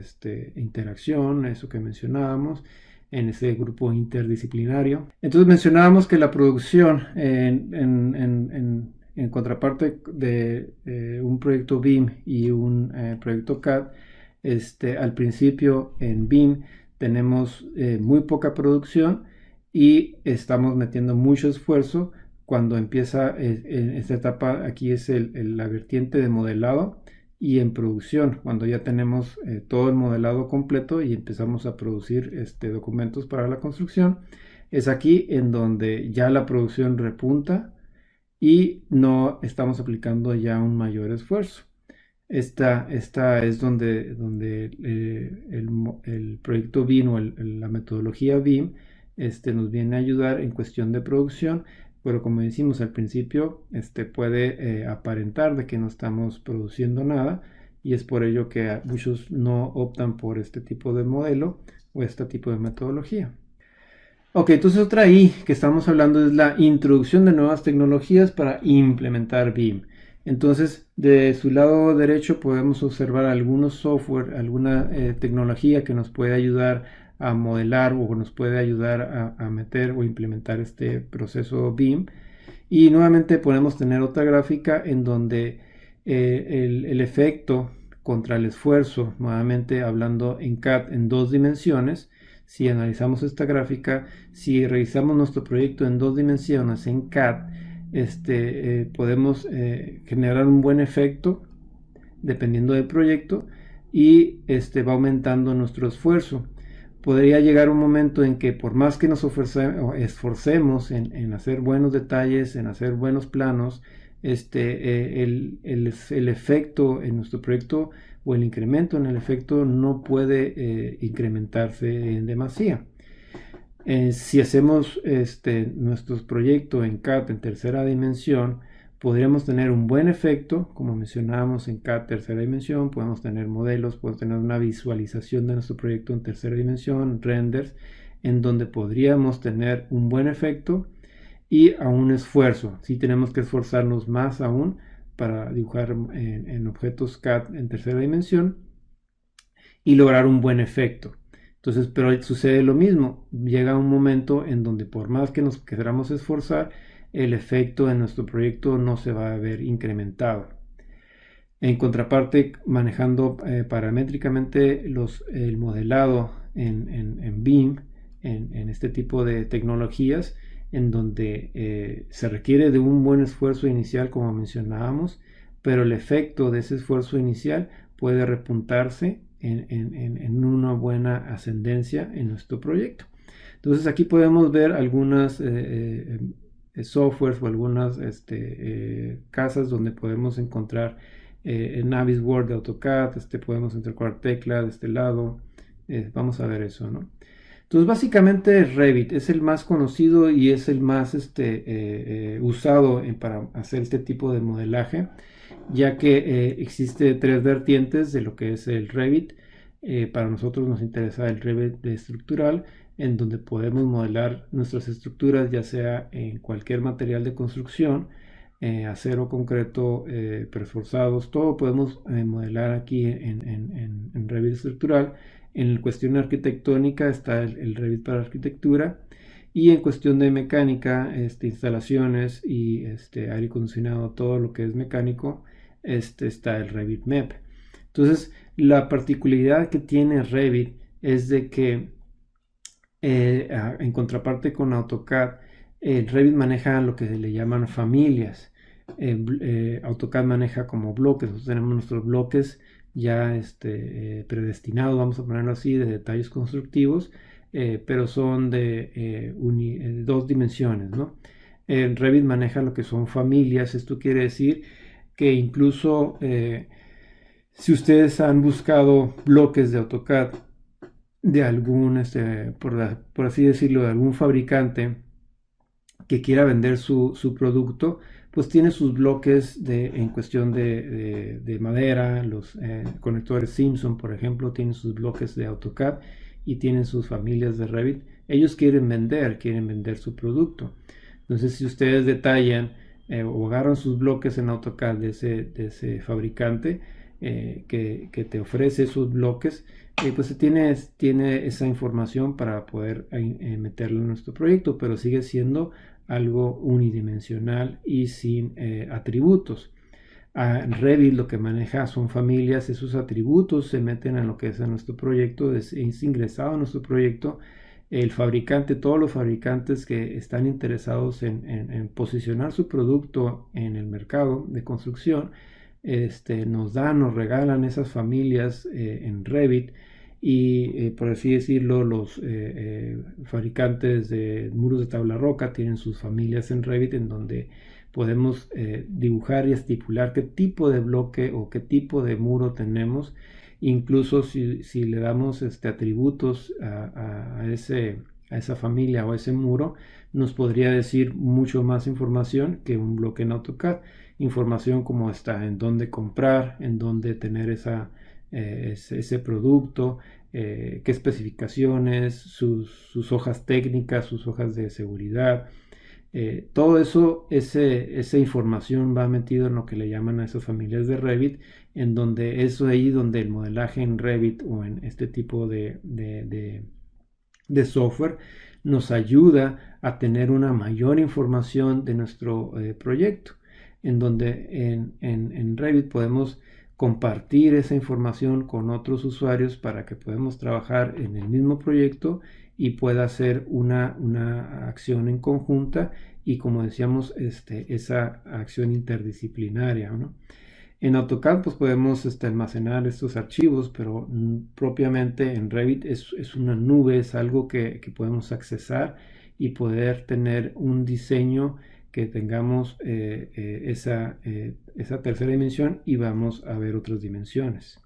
interacción, eso que mencionábamos, en ese grupo interdisciplinario. Entonces mencionábamos que la producción en contraparte de un proyecto BIM y un proyecto CAD, al principio en BIM tenemos muy poca producción y estamos metiendo mucho esfuerzo. Cuando empieza en esta etapa, aquí es la vertiente de modelado, y en producción, cuando ya tenemos todo el modelado completo y empezamos a producir documentos para la construcción, es aquí en donde ya la producción repunta y no estamos aplicando ya un mayor esfuerzo. Esta es donde el proyecto BIM o la metodología BIM nos viene a ayudar en cuestión de producción, pero como decimos al principio, puede aparentar de que no estamos produciendo nada, y es por ello que muchos no optan por este tipo de modelo o este tipo de metodología. Ok, entonces otra I que estamos hablando es la introducción de nuevas tecnologías para implementar BIM. Entonces, de su lado derecho podemos observar algunos software, alguna tecnología que nos puede ayudar a modelar o nos puede ayudar a meter o implementar este proceso BIM. Y nuevamente podemos tener otra gráfica en donde el efecto contra el esfuerzo, nuevamente hablando en CAD en 2 dimensiones. Si analizamos esta gráfica, si revisamos nuestro proyecto en 2 dimensiones en CAD, podemos generar un buen efecto dependiendo del proyecto, y va aumentando nuestro esfuerzo. Podría llegar un momento en que por más que nos esforcemos en hacer buenos detalles, en hacer buenos planos, el efecto en nuestro proyecto o el incremento en el efecto no puede incrementarse en demasía. Si hacemos nuestro proyecto en CAD en tercera dimensión, podríamos tener un buen efecto, como mencionábamos en CAD tercera dimensión, podemos tener modelos, podemos tener una visualización de nuestro proyecto en tercera dimensión, renders, en donde podríamos tener un buen efecto y a un esfuerzo. Sí tenemos que esforzarnos más aún para dibujar en objetos CAD en tercera dimensión y lograr un buen efecto. Entonces, pero sucede lo mismo, llega un momento en donde por más que nos queramos esforzar, el efecto en nuestro proyecto no se va a ver incrementado. En contraparte, manejando paramétricamente el modelado en BIM, en este tipo de tecnologías, en donde se requiere de un buen esfuerzo inicial, como mencionábamos, pero el efecto de ese esfuerzo inicial puede repuntarse en una buena ascendencia en nuestro proyecto. Entonces aquí podemos ver algunas softwares o algunas casas donde podemos encontrar Navisworks de AutoCAD, podemos encontrar Tecla de este lado, vamos a ver eso, ¿no? Entonces básicamente Revit es el más conocido y es el más usado para hacer este tipo de modelaje, ya que existe 3 vertientes de lo que es el Revit. Para nosotros nos interesa el Revit estructural, en donde podemos modelar nuestras estructuras ya sea en cualquier material de construcción, acero, concreto, preforzados, todo podemos modelar aquí en Revit estructural. En cuestión arquitectónica está el Revit para arquitectura, y en cuestión de mecánica, instalaciones y aire acondicionado, todo lo que es mecánico, está el Revit MEP. Entonces, la particularidad que tiene Revit es de que en contraparte con AutoCAD, el Revit maneja lo que le llaman familias. AutoCAD maneja como bloques. Nosotros tenemos nuestros bloques ya predestinados, vamos a ponerlo así, de detalles constructivos, pero son de 2 dimensiones, ¿no? Revit maneja lo que son familias. Esto quiere decir que incluso si ustedes han buscado bloques de AutoCAD de algún, por así decirlo, de algún fabricante que quiera vender su producto, pues tiene sus bloques en cuestión de madera. Los conectores Simpson, por ejemplo, tienen sus bloques de AutoCAD y tienen sus familias de Revit. Ellos quieren vender su producto. Entonces, si ustedes detallan o agarran sus bloques en AutoCAD de ese fabricante que te ofrece sus bloques, pues tiene esa información para poder meterlo en nuestro proyecto, pero sigue siendo algo unidimensional y sin atributos. Revit lo que maneja son familias. Esos atributos se meten en lo que es en nuestro proyecto, es ingresado a nuestro proyecto. El fabricante, todos los fabricantes que están interesados en posicionar su producto en el mercado de construcción, nos regalan esas familias en Revit. Y por así decirlo, los fabricantes de muros de tabla roca tienen sus familias en Revit, en donde podemos dibujar y estipular qué tipo de bloque o qué tipo de muro tenemos. Incluso si le damos atributos a esa familia o a ese muro, nos podría decir mucho más información que un bloque en AutoCAD. Información como en dónde comprar, en dónde tener ese producto, qué especificaciones, sus hojas técnicas, sus hojas de seguridad. Todo eso, esa información va metido en lo que le llaman a esas familias de Revit, en donde es ahí donde el modelaje en Revit o en este tipo de software nos ayuda a tener una mayor información de nuestro proyecto, en donde en Revit podemos compartir esa información con otros usuarios para que podamos trabajar en el mismo proyecto y pueda ser una acción en conjunta y, como decíamos, esa acción interdisciplinaria, ¿no? En AutoCAD pues podemos almacenar estos archivos, pero propiamente en Revit es una nube, es algo que podemos accesar y poder tener un diseño que tengamos esa tercera dimensión y vamos a ver otras dimensiones.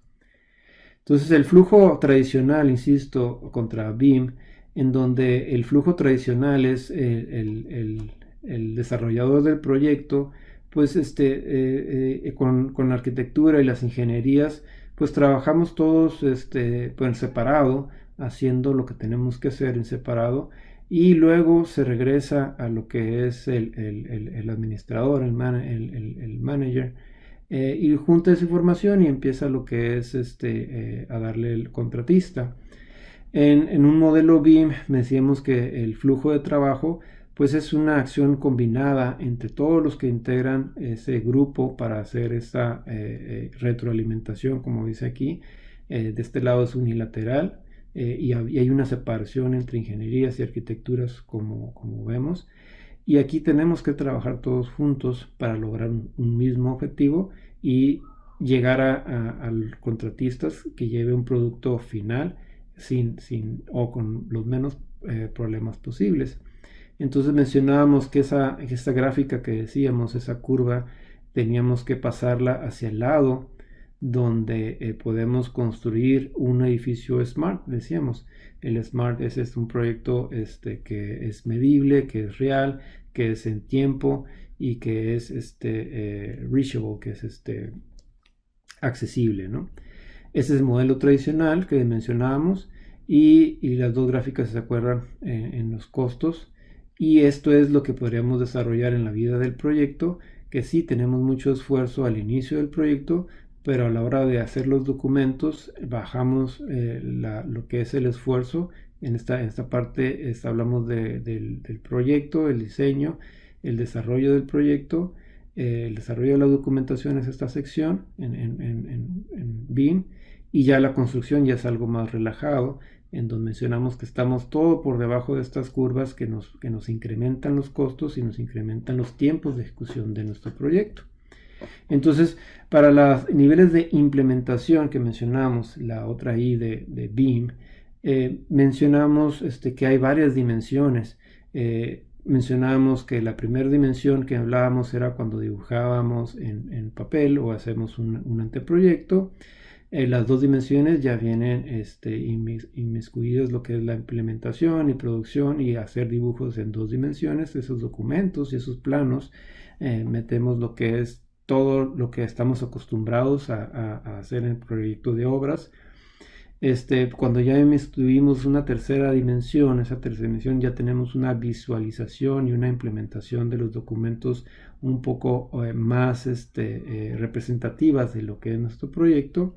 Entonces el flujo tradicional, insisto, contra BIM, en donde el flujo tradicional es el desarrollador del proyecto, pues con la arquitectura y las ingenierías, pues trabajamos todos en separado, haciendo lo que tenemos que hacer en separado, y luego se regresa a lo que es el administrador, el manager, y junta esa información y empieza lo que es a darle el contratista. En un modelo BIM decíamos que el flujo de trabajo pues es una acción combinada entre todos los que integran ese grupo para hacer esta retroalimentación, como dice aquí. De este lado es unilateral y hay una separación entre ingenierías y arquitecturas, como vemos. Y aquí tenemos que trabajar todos juntos para lograr un mismo objetivo y llegar al contratistas que lleve un producto final o con los menos problemas posibles. Entonces mencionábamos que esa gráfica que decíamos, esa curva, teníamos que pasarla hacia el lado donde podemos construir un edificio SMART, decíamos. El SMART es un proyecto que es medible, que es real, que es en tiempo y que es reachable, que es accesible, ¿no? Ese es el modelo tradicional que mencionábamos y las dos gráficas se acuerdan en los costos. Y esto es lo que podríamos desarrollar en la vida del proyecto, que sí tenemos mucho esfuerzo al inicio del proyecto, pero a la hora de hacer los documentos bajamos lo que es el esfuerzo. En esta parte hablamos del proyecto, el diseño, el desarrollo del proyecto, el desarrollo de la documentación es esta sección en BIM, y ya la construcción ya es algo más relajado, en donde mencionamos que estamos todo por debajo de estas curvas que nos incrementan los costos y nos incrementan los tiempos de ejecución de nuestro proyecto. Entonces, para los niveles de implementación que mencionamos, la otra I de BIM, mencionamos que hay varias dimensiones. Mencionábamos que la primera dimensión que hablábamos era cuando dibujábamos en papel o hacemos un anteproyecto. Las dos dimensiones ya vienen inmiscuidas lo que es la implementación y producción y hacer dibujos en dos dimensiones. Esos documentos y esos planos metemos lo que es todo lo que estamos acostumbrados a hacer en el proyecto de obras. Cuando ya tuvimos una tercera dimensión, esa tercera dimensión ya tenemos una visualización y una implementación de los documentos un poco más representativas de lo que es nuestro proyecto.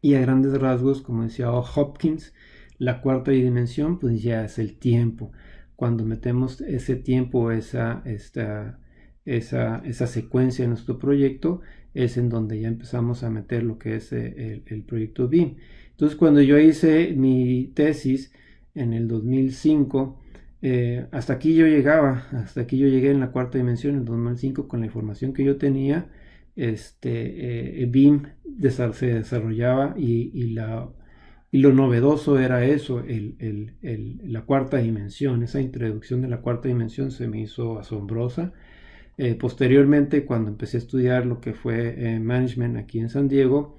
Y a grandes rasgos, como decía Hopkins, la cuarta dimensión pues ya es el tiempo. Cuando metemos ese tiempo, esa secuencia en nuestro proyecto, es en donde ya empezamos a meter lo que es el proyecto BIM. Entonces, cuando yo hice mi tesis en el 2005, hasta aquí yo llegué en la cuarta dimensión en el 2005 con la información que yo tenía. BIM se desarrollaba y lo novedoso era eso, la cuarta dimensión. Esa introducción de la cuarta dimensión se me hizo asombrosa. Posteriormente, cuando empecé a estudiar lo que fue management aquí en San Diego,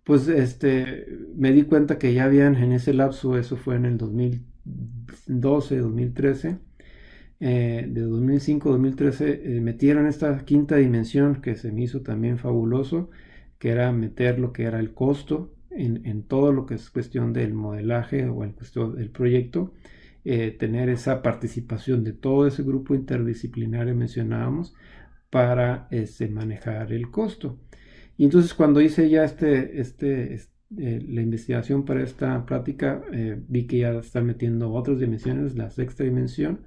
pues me di cuenta que ya habían en ese lapso, eso fue en el 2012, 2013, de 2005 a 2013, metieron esta quinta dimensión que se me hizo también fabuloso, que era meter lo que era el costo en todo lo que es cuestión del modelaje o en cuestión del proyecto, tener esa participación de todo ese grupo interdisciplinario mencionábamos para manejar el costo. Y entonces cuando hice ya la investigación para esta plática, vi que ya están metiendo otras dimensiones, la sexta dimensión,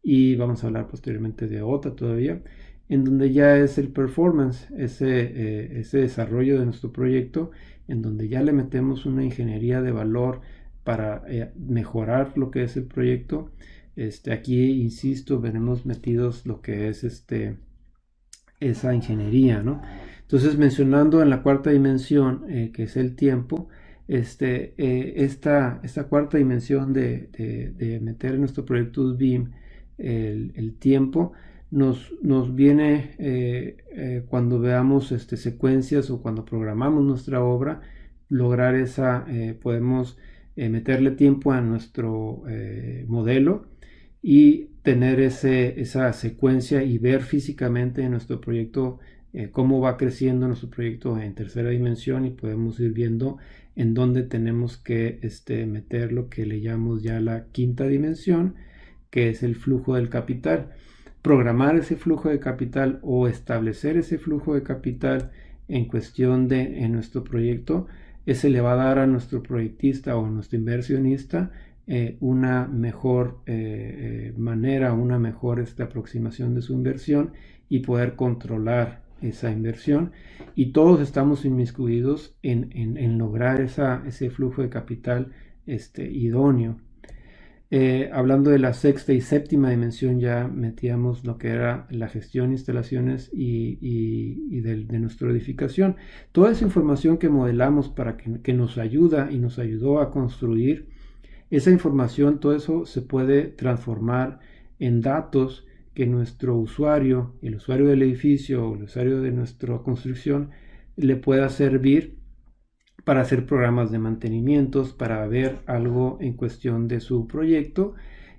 y vamos a hablar posteriormente de otra todavía, en donde ya es el performance, ese desarrollo de nuestro proyecto, en donde ya le metemos una ingeniería de valor para mejorar lo que es el proyecto. Aquí, insisto, venimos metidos lo que es esa ingeniería, ¿no? Entonces, mencionando en la cuarta dimensión, que es el tiempo, esta cuarta dimensión de meter en nuestro proyecto BIM el tiempo, nos viene cuando veamos secuencias o cuando programamos nuestra obra, lograr podemos meterle tiempo a nuestro modelo y tener esa secuencia y ver físicamente en nuestro proyecto cómo va creciendo nuestro proyecto en tercera dimensión, y podemos ir viendo en dónde tenemos que meter lo que le llamamos ya la quinta dimensión, que es el flujo del capital. Programar ese flujo de capital o establecer ese flujo de capital en cuestión en nuestro proyecto, ese le va a dar a nuestro proyectista o a nuestro inversionista una mejor manera, una mejor aproximación de su inversión y poder controlar esa inversión, y todos estamos inmiscuidos en lograr ese flujo de capital idóneo. Hablando de la sexta y séptima dimensión, ya metíamos lo que era la gestión, instalaciones y de nuestra edificación. Toda esa información que modelamos para que nos ayuda y nos ayudó a construir, esa información, todo eso se puede transformar en datos que nuestro usuario, el usuario del edificio o el usuario de nuestra construcción, le pueda servir para hacer programas de mantenimientos, para ver algo en cuestión de su proyecto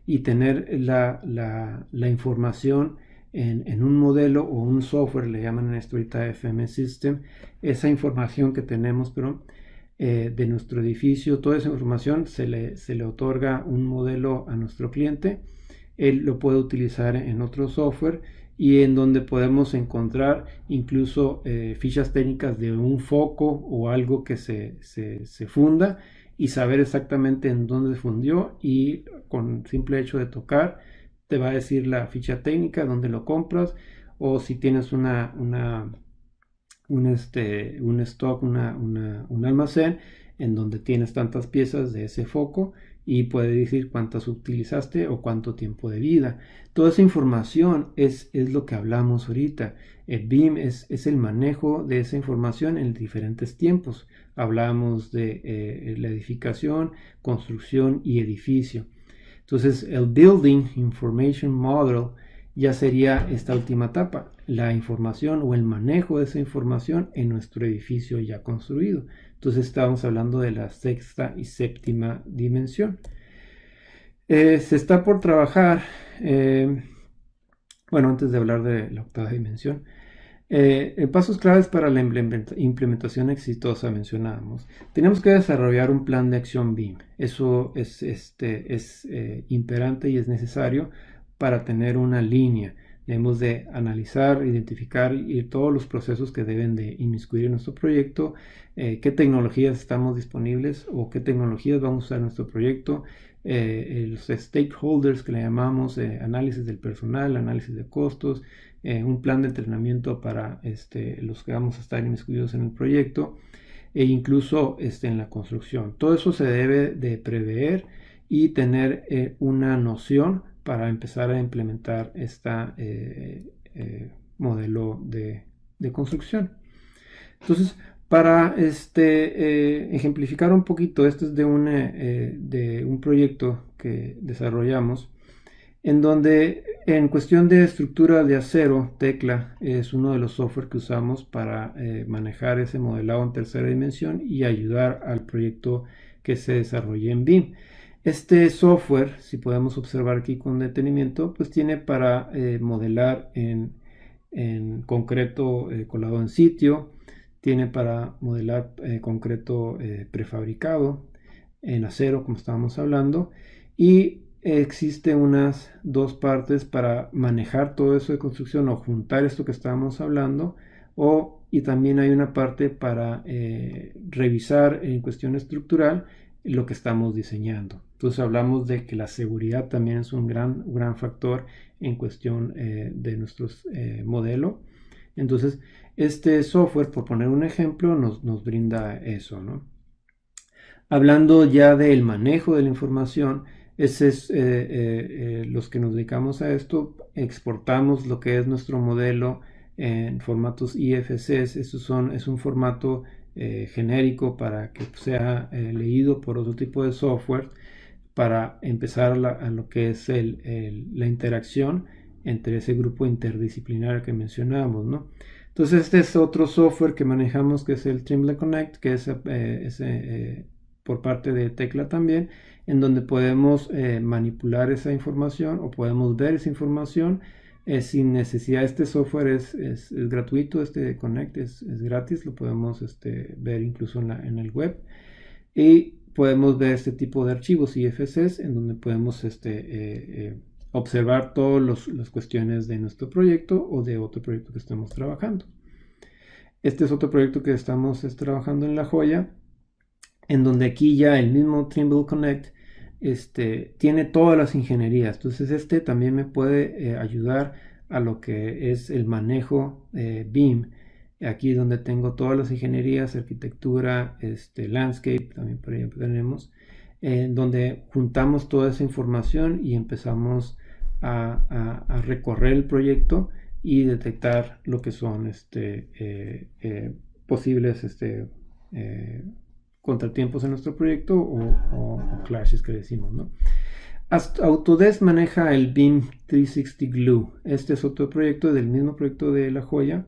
y tener la información en un modelo o un software, le llaman en esto ahorita FM System, esa información que tenemos, de nuestro edificio, toda esa información se le otorga un modelo a nuestro cliente. Él lo puede utilizar en otro software y en donde podemos encontrar incluso fichas técnicas de un foco o algo que se funda y saber exactamente en dónde se fundió, y con simple hecho de tocar te va a decir la ficha técnica, dónde lo compras, o si tienes un stock, un almacén en donde tienes tantas piezas de ese foco y puede decir cuántas utilizaste o cuánto tiempo de vida. Toda esa información es lo que hablamos ahorita. El BIM es el manejo de esa información en diferentes tiempos. Hablamos de la edificación, construcción y edificio. Entonces el Building Information Model ya sería esta última etapa, la información o el manejo de esa información en nuestro edificio ya construido. Entonces estamos hablando de la sexta y séptima dimensión. Se está por trabajar, antes de hablar de la octava dimensión, pasos claves para la implementación exitosa mencionábamos. Tenemos que desarrollar un plan de acción BIM. Eso es imperante y es necesario para tener una línea. Debemos de analizar, identificar y todos los procesos que deben de inmiscuir en nuestro proyecto, qué tecnologías estamos disponibles o qué tecnologías vamos a usar en nuestro proyecto, los stakeholders que le llamamos, análisis del personal, análisis de costos, un plan de entrenamiento para los que vamos a estar inmiscuidos en el proyecto e incluso en la construcción. Todo eso se debe de prever y tener una noción para empezar a implementar este modelo de construcción. Entonces, para ejemplificar un poquito, esto es de un proyecto que desarrollamos, en donde en cuestión de estructura de acero, Tecla es uno de los software que usamos para manejar ese modelado en tercera dimensión y ayudar al proyecto que se desarrolle en BIM. Este software, si podemos observar aquí con detenimiento, pues tiene para modelar en concreto colado en sitio, tiene para modelar concreto prefabricado en acero, como estábamos hablando, y existe unas dos partes para manejar todo eso de construcción o juntar esto que estábamos hablando, y también hay una parte para revisar en cuestión estructural lo que estamos diseñando. Entonces hablamos de que la seguridad también es un gran factor en cuestión de nuestro modelo. Entonces este software, por poner un ejemplo, nos brinda eso, ¿no? Hablando ya del manejo de la información, ese es los que nos dedicamos a esto, exportamos lo que es nuestro modelo en formatos IFCs. Es un formato genérico para que sea leído por otro tipo de software, para empezar a lo que es la interacción entre ese grupo interdisciplinario que mencionábamos, ¿no? Entonces este es otro software que manejamos, que es el Trimble Connect, que es por parte de Tecla también, en donde podemos manipular esa información o podemos ver esa información sin necesidad. Este software es gratuito, Connect es gratis, lo podemos ver incluso en el web, y podemos ver este tipo de archivos IFCs en donde podemos observar todas las cuestiones de nuestro proyecto o de otro proyecto que estemos trabajando. Este es otro proyecto que estamos trabajando en La Joya, en donde aquí ya el mismo Trimble Connect tiene todas las ingenierías. Entonces este también me puede ayudar a lo que es el manejo BIM. Aquí donde tengo todas las ingenierías, arquitectura, landscape, también por ejemplo tenemos, donde juntamos toda esa información y empezamos a recorrer el proyecto y detectar lo que son posibles contratiempos en nuestro proyecto o clashes que decimos, ¿no? Autodesk maneja el BIM 360 Glue. Este es otro proyecto del mismo proyecto de La Joya.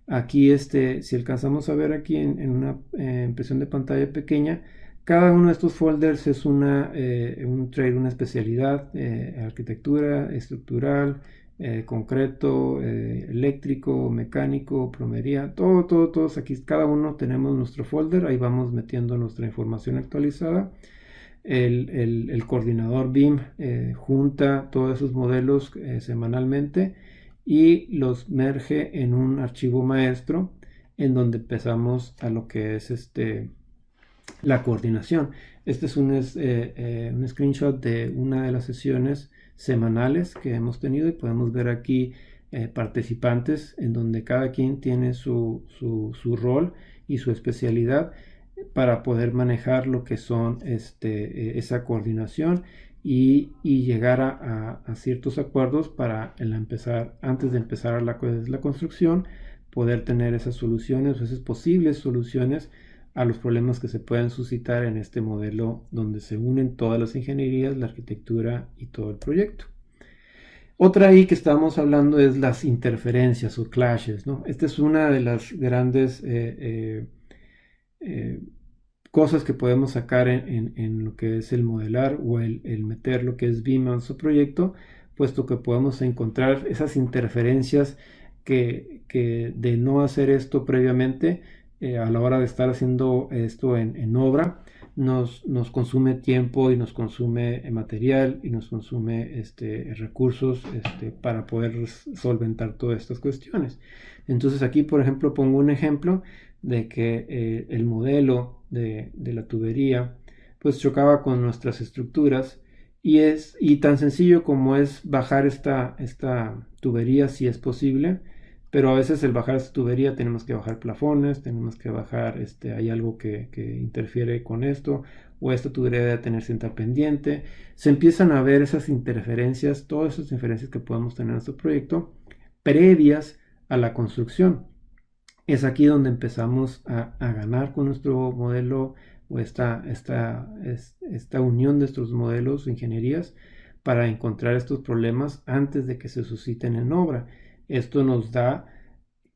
Aquí, si alcanzamos a ver aquí en una impresión de pantalla pequeña, cada uno de estos folders es un trade, una especialidad, arquitectura, estructural, concreto, eléctrico, mecánico, plomería, todos aquí, cada uno tenemos nuestro folder, ahí vamos metiendo nuestra información actualizada. El coordinador BIM junta todos esos modelos semanalmente y los merge en un archivo maestro en donde empezamos a lo que es la coordinación. Este es un screenshot de una de las sesiones semanales que hemos tenido y podemos ver aquí participantes en donde cada quien tiene su rol y su especialidad para poder manejar lo que son esa coordinación y llegar a ciertos acuerdos para antes de empezar la construcción, poder tener esas soluciones o esas posibles soluciones a los problemas que se pueden suscitar en este modelo donde se unen todas las ingenierías, la arquitectura y todo el proyecto. Otra ahí que estamos hablando es las interferencias o clashes, ¿no? Esta es una de las grandes cosas que podemos sacar en lo que es el modelar o el meter lo que es BIM a su proyecto, puesto que podemos encontrar esas interferencias que de no hacer esto previamente, a la hora de estar haciendo esto en obra, nos consume tiempo y nos consume material y nos consume recursos para poder solventar todas estas cuestiones. Entonces aquí, por ejemplo, pongo un ejemplo de que el modelo de la tubería pues chocaba con nuestras estructuras y tan sencillo como es bajar esta tubería si es posible, pero a veces el bajar esta tubería tenemos que bajar plafones, tenemos que bajar, hay algo que interfiere con esto, o esta tubería debe tener cierta pendiente. Se empiezan a ver esas interferencias, todas esas interferencias que podemos tener en nuestro proyecto, previas a la construcción. Es aquí donde empezamos a ganar con nuestro modelo o esta unión de estos modelos, ingenierías, para encontrar estos problemas antes de que se susciten en obra. Esto nos da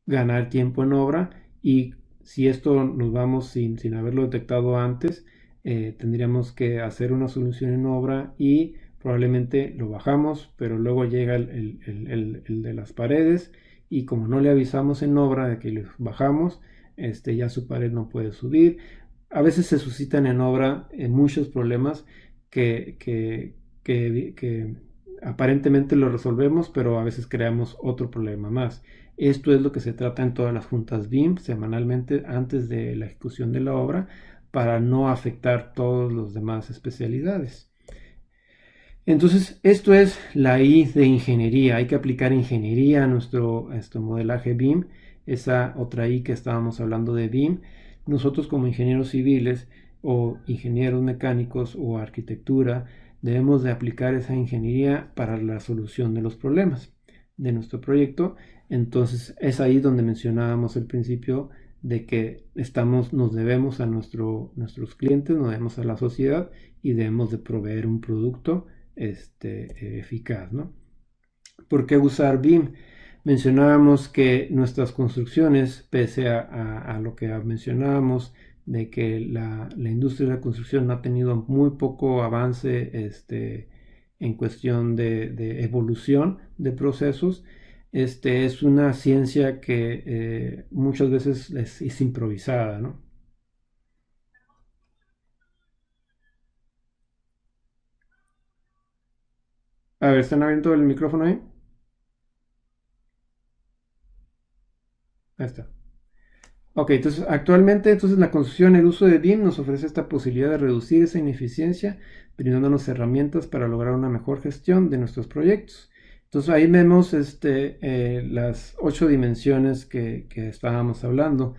ganar tiempo en obra y si esto nos vamos sin haberlo detectado antes, tendríamos que hacer una solución en obra y probablemente lo bajamos, pero luego llega el de las paredes y como no le avisamos en obra de que le bajamos, ya su pared no puede subir. A veces se suscitan en obra muchos problemas que aparentemente lo resolvemos, pero a veces creamos otro problema más. Esto es lo que se trata en todas las juntas BIM semanalmente antes de la ejecución de la obra para no afectar todas las demás especialidades. Entonces, esto es la I de ingeniería. Hay que aplicar ingeniería a nuestro modelaje BIM. Esa otra I que estábamos hablando de BIM. Nosotros como ingenieros civiles o ingenieros mecánicos o arquitectura debemos de aplicar esa ingeniería para la solución de los problemas de nuestro proyecto. Entonces, es ahí donde mencionábamos al principio de que nos debemos a nuestros clientes, nos debemos a la sociedad y debemos de proveer un producto eficaz, ¿no? ¿Por qué usar BIM? Mencionábamos que nuestras construcciones, pese a lo que mencionábamos, de que la industria de la construcción ha tenido muy poco avance en cuestión de evolución de procesos, es una ciencia que muchas veces es improvisada, ¿no? A ver, ¿están abriendo el micrófono ahí? Ahí está. Ok, entonces actualmente la construcción, el uso de BIM nos ofrece esta posibilidad de reducir esa ineficiencia, brindándonos herramientas para lograr una mejor gestión de nuestros proyectos. Entonces ahí vemos las 8 dimensiones que estábamos hablando.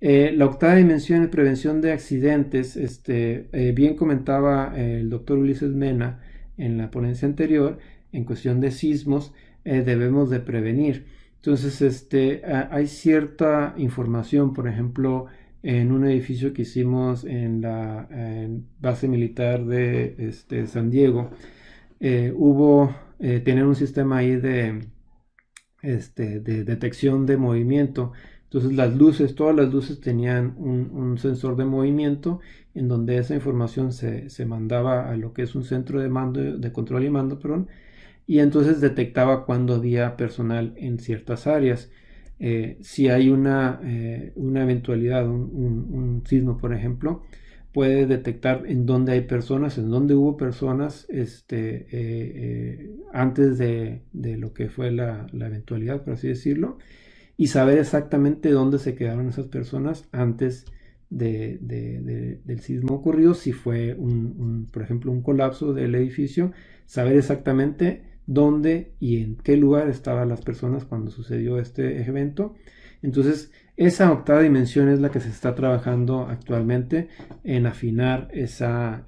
La octava dimensión es prevención de accidentes. Bien comentaba el doctor Ulises Mena en la ponencia anterior, en cuestión de sismos, debemos de prevenir. Entonces, hay cierta información, por ejemplo, en un edificio que hicimos en la base militar de San Diego, tenían un sistema ahí de detección de movimiento. Entonces todas las luces tenían un sensor de movimiento en donde esa información se mandaba a lo que es un centro de mando, de control y mando, perdón, y entonces detectaba cuando había personal en ciertas áreas. Si hay una eventualidad, un sismo, por ejemplo, puede detectar en dónde hay personas, en dónde hubo personas antes de lo que fue la eventualidad, por así decirlo, y saber exactamente dónde se quedaron esas personas antes del sismo ocurrido. Si fue, por ejemplo, un colapso del edificio, saber exactamente dónde y en qué lugar estaban las personas cuando sucedió este evento. Entonces, esa octava dimensión es la que se está trabajando actualmente en afinar esa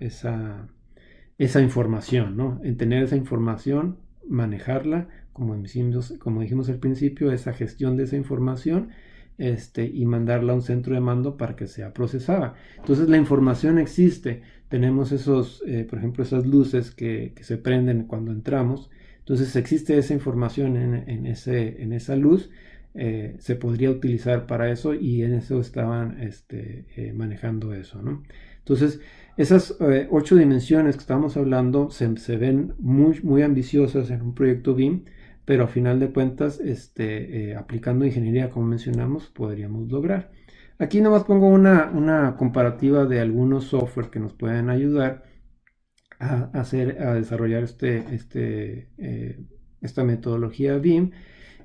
información, ¿no? En tener esa información, manejarla, como dijimos al principio, esa gestión de esa información, y mandarla a un centro de mando para que sea procesada. Entonces la información existe, tenemos por ejemplo, esas luces que se prenden cuando entramos. Entonces existe esa información en esa luz, se podría utilizar para eso, y en eso estaban manejando eso, ¿no? Entonces esas 8 dimensiones que estamos hablando se ven muy, muy ambiciosas en un proyecto BIM, pero a final de cuentas, aplicando ingeniería, como mencionamos, podríamos lograr. Aquí nomás pongo una comparativa de algunos software que nos pueden ayudar a desarrollar esta metodología BIM,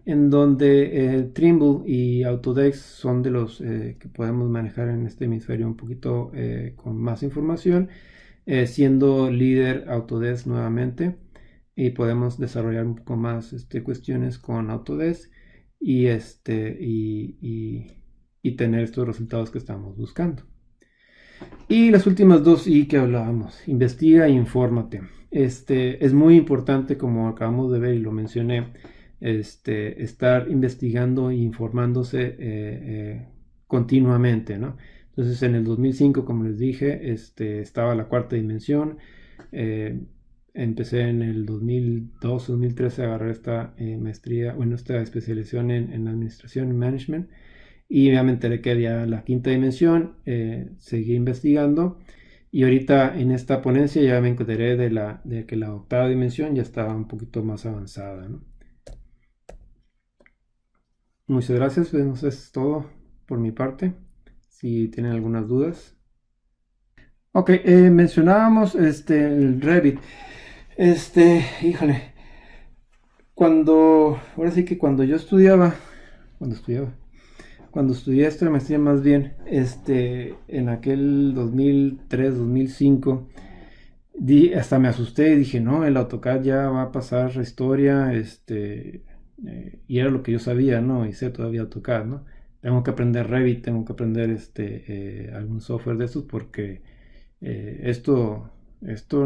en donde Trimble y Autodesk son de los que podemos manejar en este hemisferio un poquito con más información, siendo líder Autodesk nuevamente, y podemos desarrollar un poco más cuestiones con Autodesk y tener estos resultados que estamos buscando. Y las últimas dos I que hablábamos: investiga e infórmate. Es muy importante, como acabamos de ver y lo mencioné, estar investigando e informándose continuamente, ¿no? Entonces, en el 2005, como les dije, estaba la cuarta dimensión. Empecé en el 2002, 2013 a agarrar esta maestría, esta especialización en administración y management, y ya me enteré que había la quinta dimensión. Seguí investigando, y ahorita en esta ponencia ya me enteré de que la octava dimensión ya estaba un poquito más avanzada, ¿no? Muchas gracias, pues eso es todo por mi parte. Si tienen algunas dudas. Ok, mencionábamos el Revit. Híjole, ahora sí que cuando estudié esta maestría, más bien, en aquel 2003, 2005, hasta me asusté y dije, no, el AutoCAD ya va a pasar a historia, y era lo que yo sabía, ¿no? Y sé todavía AutoCAD, ¿no? Tengo que aprender Revit, tengo que aprender algún software de estos, porque esto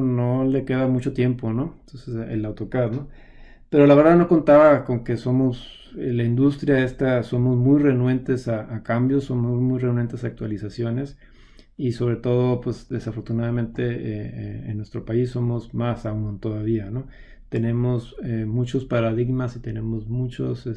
no le queda mucho tiempo, ¿no? Entonces, el AutoCAD, ¿no? Pero la verdad no contaba con que la industria somos muy renuentes a cambios, somos muy renuentes a actualizaciones, y sobre todo, pues desafortunadamente, en nuestro país somos más aún todavía, ¿no? Tenemos muchos paradigmas y tenemos muchas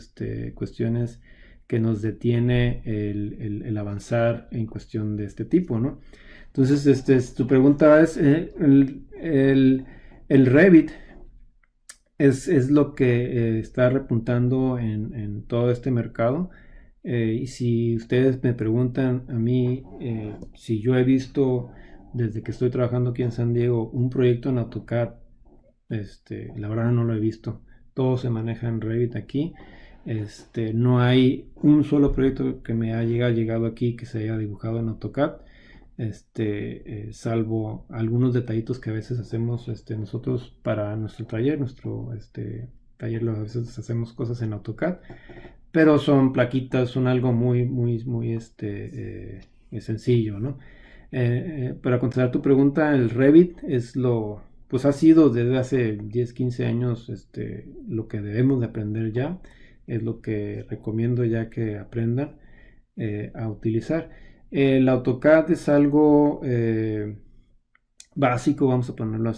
cuestiones que nos detiene el avanzar en cuestión de este tipo, ¿no? Entonces, tu pregunta es, el Revit es lo que está repuntando en todo este mercado. Y si ustedes me preguntan a mí, si yo he visto desde que estoy trabajando aquí en San Diego un proyecto en AutoCAD, la verdad no lo he visto. Todo se maneja en Revit aquí. No hay un solo proyecto que me haya llegado aquí que se haya dibujado en AutoCAD, salvo algunos detallitos que a veces hacemos nosotros para nuestro taller. Nuestro taller a veces hacemos cosas en AutoCAD, pero son plaquitas, son algo muy, muy, muy sencillo, ¿no? Para contestar tu pregunta, el Revit pues ha sido desde hace 10, 15 años lo que debemos de aprender ya, es lo que recomiendo ya que aprendan a utilizar. El AutoCAD es algo básico, vamos a ponerlo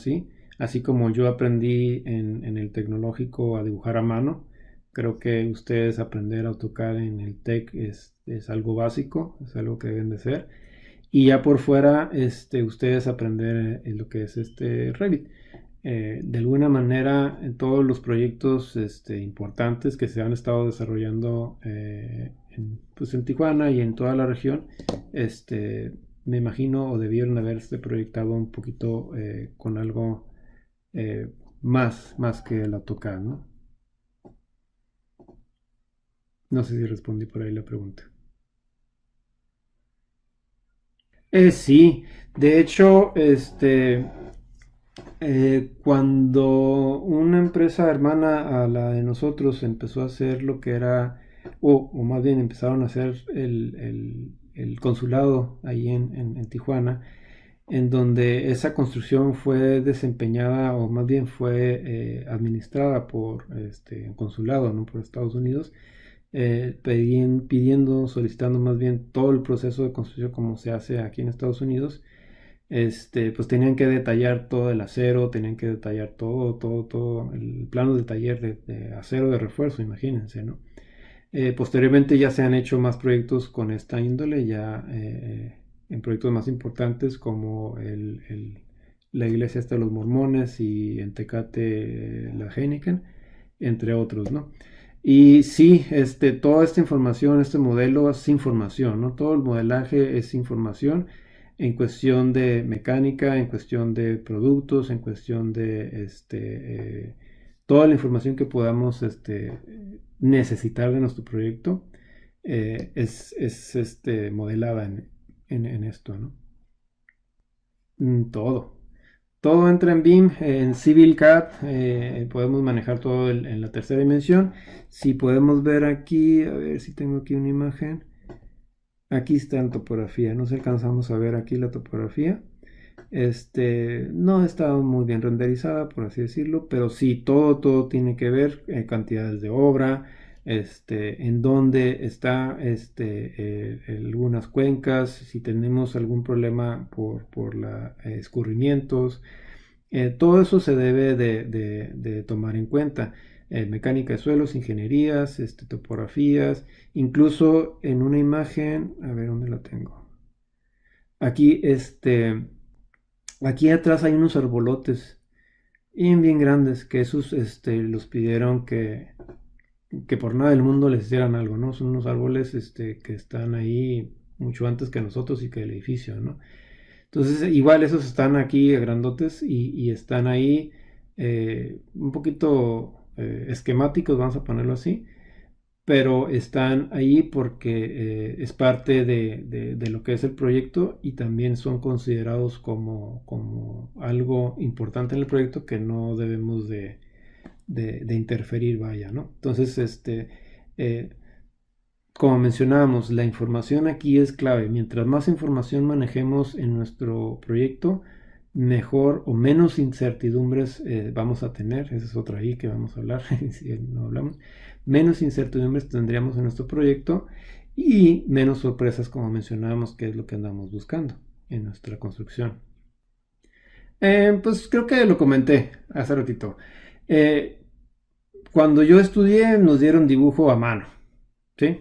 así como yo aprendí en el tecnológico a dibujar a mano. Creo que ustedes aprender AutoCAD en el TEC es algo básico, es algo que deben de ser. Y ya por fuera, ustedes aprender lo que es Revit. De alguna manera, en todos los proyectos importantes que se han estado desarrollando pues en Tijuana y en toda la región, me imagino o debieron haberse proyectado un poquito con algo más que el AutoCAD, ¿no? No sé si respondí por ahí la pregunta. Sí, de hecho, cuando una empresa hermana a la de nosotros empezó a hacer lo que era, o más bien empezaron a hacer el consulado ahí en Tijuana, en donde esa construcción fue desempeñada, o más bien fue administrada por el consulado, ¿no? Por Estados Unidos, pidiendo, solicitando más bien todo el proceso de construcción como se hace aquí en Estados Unidos. Pues tenían que detallar todo el acero, tenían que detallar todo el plano de taller de acero de refuerzo, imagínense, ¿no? Posteriormente ya se han hecho más proyectos con esta índole, ya en proyectos más importantes como la iglesia de los Mormones y en Tecate la Heineken, entre otros, ¿no? Y sí, toda esta información, este modelo es información, ¿no? Todo el modelaje es información en cuestión de mecánica, en cuestión de productos, en cuestión de toda la información que podamos necesitar de nuestro proyecto es modelada en esto, ¿no? Todo entra en BIM, en Civil CAD, podemos manejar todo en la tercera dimensión. Si podemos ver aquí, a ver si tengo aquí una imagen. Aquí está la topografía, no sé si alcanzamos a ver aquí la topografía. No está muy bien renderizada, por así decirlo, pero sí, todo tiene que ver, cantidades de obra, en dónde está algunas cuencas, si tenemos algún problema por escurrimientos, todo eso se debe de tomar en cuenta. Mecánica de suelos, ingenierías, topografías, incluso en una imagen, a ver dónde la tengo. Aquí, aquí atrás hay unos arbolotes bien grandes, que esos los pidieron que por nada del mundo les hicieran algo, ¿no? Son unos árboles que están ahí mucho antes que nosotros y que el edificio, ¿no? Entonces, igual esos están aquí grandotes y están ahí un poquito esquemáticos, vamos a ponerlo así, pero están ahí porque es parte de lo que es el proyecto y también son considerados como algo importante en el proyecto que no debemos de interferir, vaya, ¿no? Entonces, como mencionábamos, la información aquí es clave. Mientras más información manejemos en nuestro proyecto, mejor o menos incertidumbres vamos a tener. Esa es otra ahí que vamos a hablar, si no hablamos. Menos incertidumbres tendríamos en nuestro proyecto y menos sorpresas, como mencionábamos, que es lo que andamos buscando en nuestra construcción. Pues creo que lo comenté hace ratito. Cuando yo estudié nos dieron dibujo a mano, ¿sí?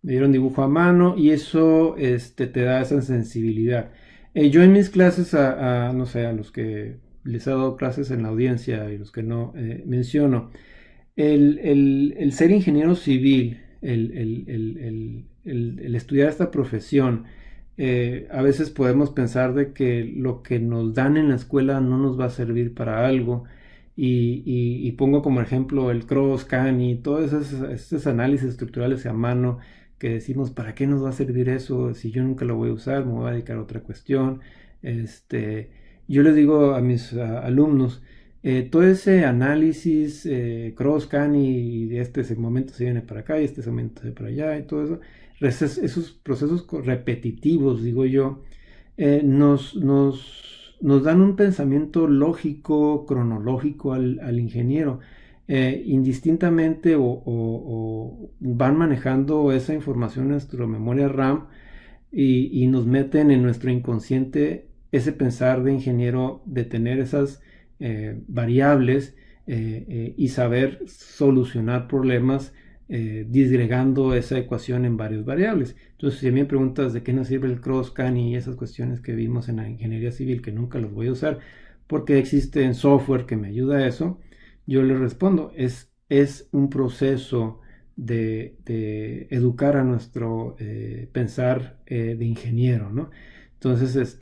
Me dieron dibujo a mano y eso te da esa sensibilidad. Yo en mis clases, no sé, a los que les he dado clases en la audiencia y los que no, menciono, el ser ingeniero civil, el estudiar esta profesión, a veces podemos pensar de que lo que nos dan en la escuela no nos va a servir para algo y pongo como ejemplo el CROSS-CAN y todos esos análisis estructurales a mano que decimos, ¿para qué nos va a servir eso? Si yo nunca lo voy a usar, me voy a dedicar a otra cuestión. Yo les digo a mis alumnos, todo ese análisis CROSS-CAN y de este momento se viene para acá y este momento se viene para allá y todo eso, esos procesos repetitivos, digo yo, nos dan un pensamiento lógico, cronológico al ingeniero. Indistintamente o van manejando esa información en nuestra memoria RAM y nos meten en nuestro inconsciente ese pensar de ingeniero de tener esas variables y saber solucionar problemas disgregando esa ecuación en varias variables. Entonces, si me preguntas de qué nos sirve el CROSS-CAN y esas cuestiones que vimos en la ingeniería civil, que nunca los voy a usar, porque existe en software que me ayuda a eso, yo les respondo, es un proceso de educar a nuestro pensar de ingeniero, ¿no? Entonces,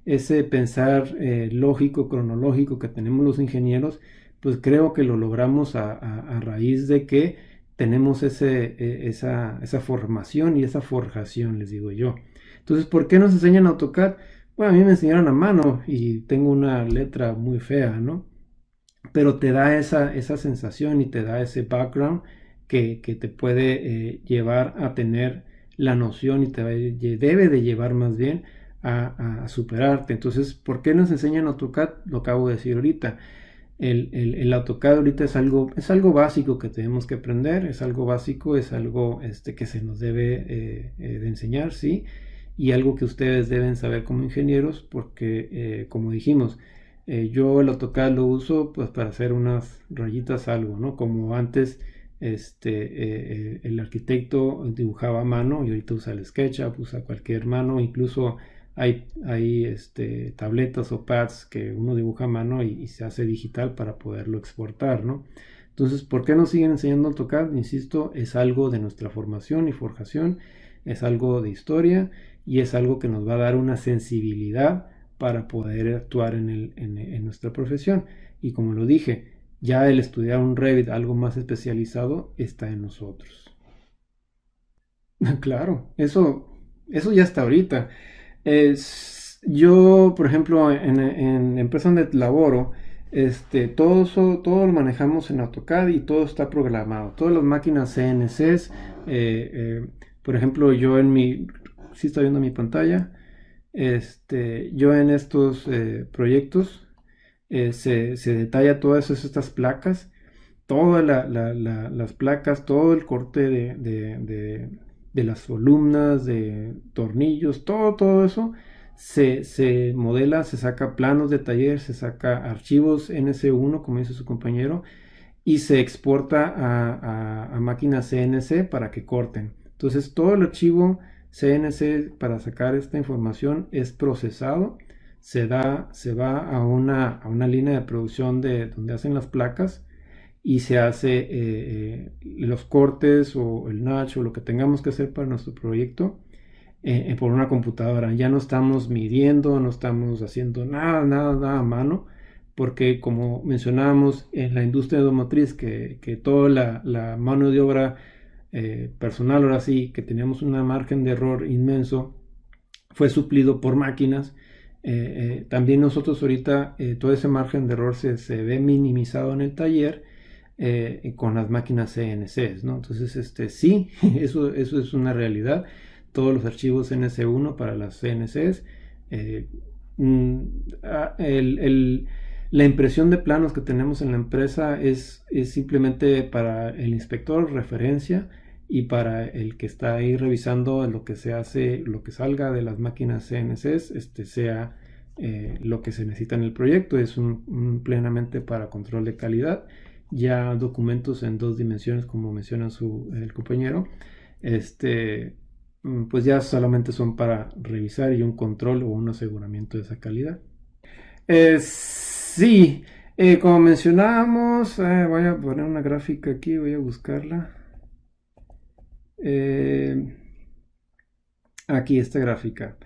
ese pensar lógico, cronológico que tenemos los ingenieros, pues creo que lo logramos a raíz de que tenemos esa formación y esa forjación, les digo yo. Entonces, ¿por qué nos enseñan AutoCAD? Bueno, a mí me enseñaron a mano y tengo una letra muy fea, ¿no? Pero te da esa sensación y te da ese background que te puede llevar a tener la noción y te debe de llevar más bien a superarte. Entonces, ¿por qué nos enseñan AutoCAD? Lo acabo de decir ahorita. El AutoCAD ahorita es algo básico que tenemos que aprender, es algo básico, es algo que se nos debe de enseñar, ¿sí? Y algo que ustedes deben saber como ingenieros porque, como dijimos, yo el AutoCAD lo uso pues para hacer unas rayitas algo, ¿no? Como antes el arquitecto dibujaba a mano y ahorita usa el SketchUp, usa cualquier mano, incluso hay tabletas o pads que uno dibuja a mano y se hace digital para poderlo exportar, ¿no? Entonces, ¿por qué nos siguen enseñando AutoCAD? Insisto, es algo de nuestra formación y forjación, es algo de historia y es algo que nos va a dar una sensibilidad para poder actuar en nuestra profesión. Y como lo dije, ya el estudiar un Revit, algo más especializado, está en nosotros. Claro, eso ya está ahorita. Yo, por ejemplo, en la empresa donde laboro, todo lo manejamos en AutoCAD y todo está programado. Todas las máquinas CNCs, por ejemplo, ¿sí está viendo mi pantalla? Yo en estos proyectos se detalla todas estas placas, todas las placas, todo el corte de las columnas, de tornillos, todo eso se modela, se saca planos de taller, se saca archivos NC1, como dice su compañero, y se exporta a máquinas CNC para que corten. Entonces todo el archivo CNC para sacar esta información es procesado, se va a una línea de producción donde hacen las placas y se hace los cortes o el notch o lo que tengamos que hacer para nuestro proyecto por una computadora. Ya no estamos midiendo, no estamos haciendo nada a mano, porque como mencionábamos en la industria automotriz que toda la mano de obra personal, ahora sí, que teníamos un margen de error inmenso, fue suplido por máquinas. También nosotros ahorita todo ese margen de error se ve minimizado en el taller con las máquinas CNCs, ¿no? Entonces, sí, eso es una realidad. Todos los archivos NC1 para las CNCs. La impresión de planos que tenemos en la empresa es simplemente para el inspector, referencia, y para el que está ahí revisando lo que se hace, lo que salga de las máquinas CNCs, sea lo que se necesita en el proyecto. Es plenamente para control de calidad. Ya documentos en 2 dimensiones, como menciona el compañero, pues ya solamente son para revisar y un control o un aseguramiento de esa calidad. Sí, como mencionábamos, voy a poner una gráfica aquí, voy a buscarla. Aquí esta gráfica.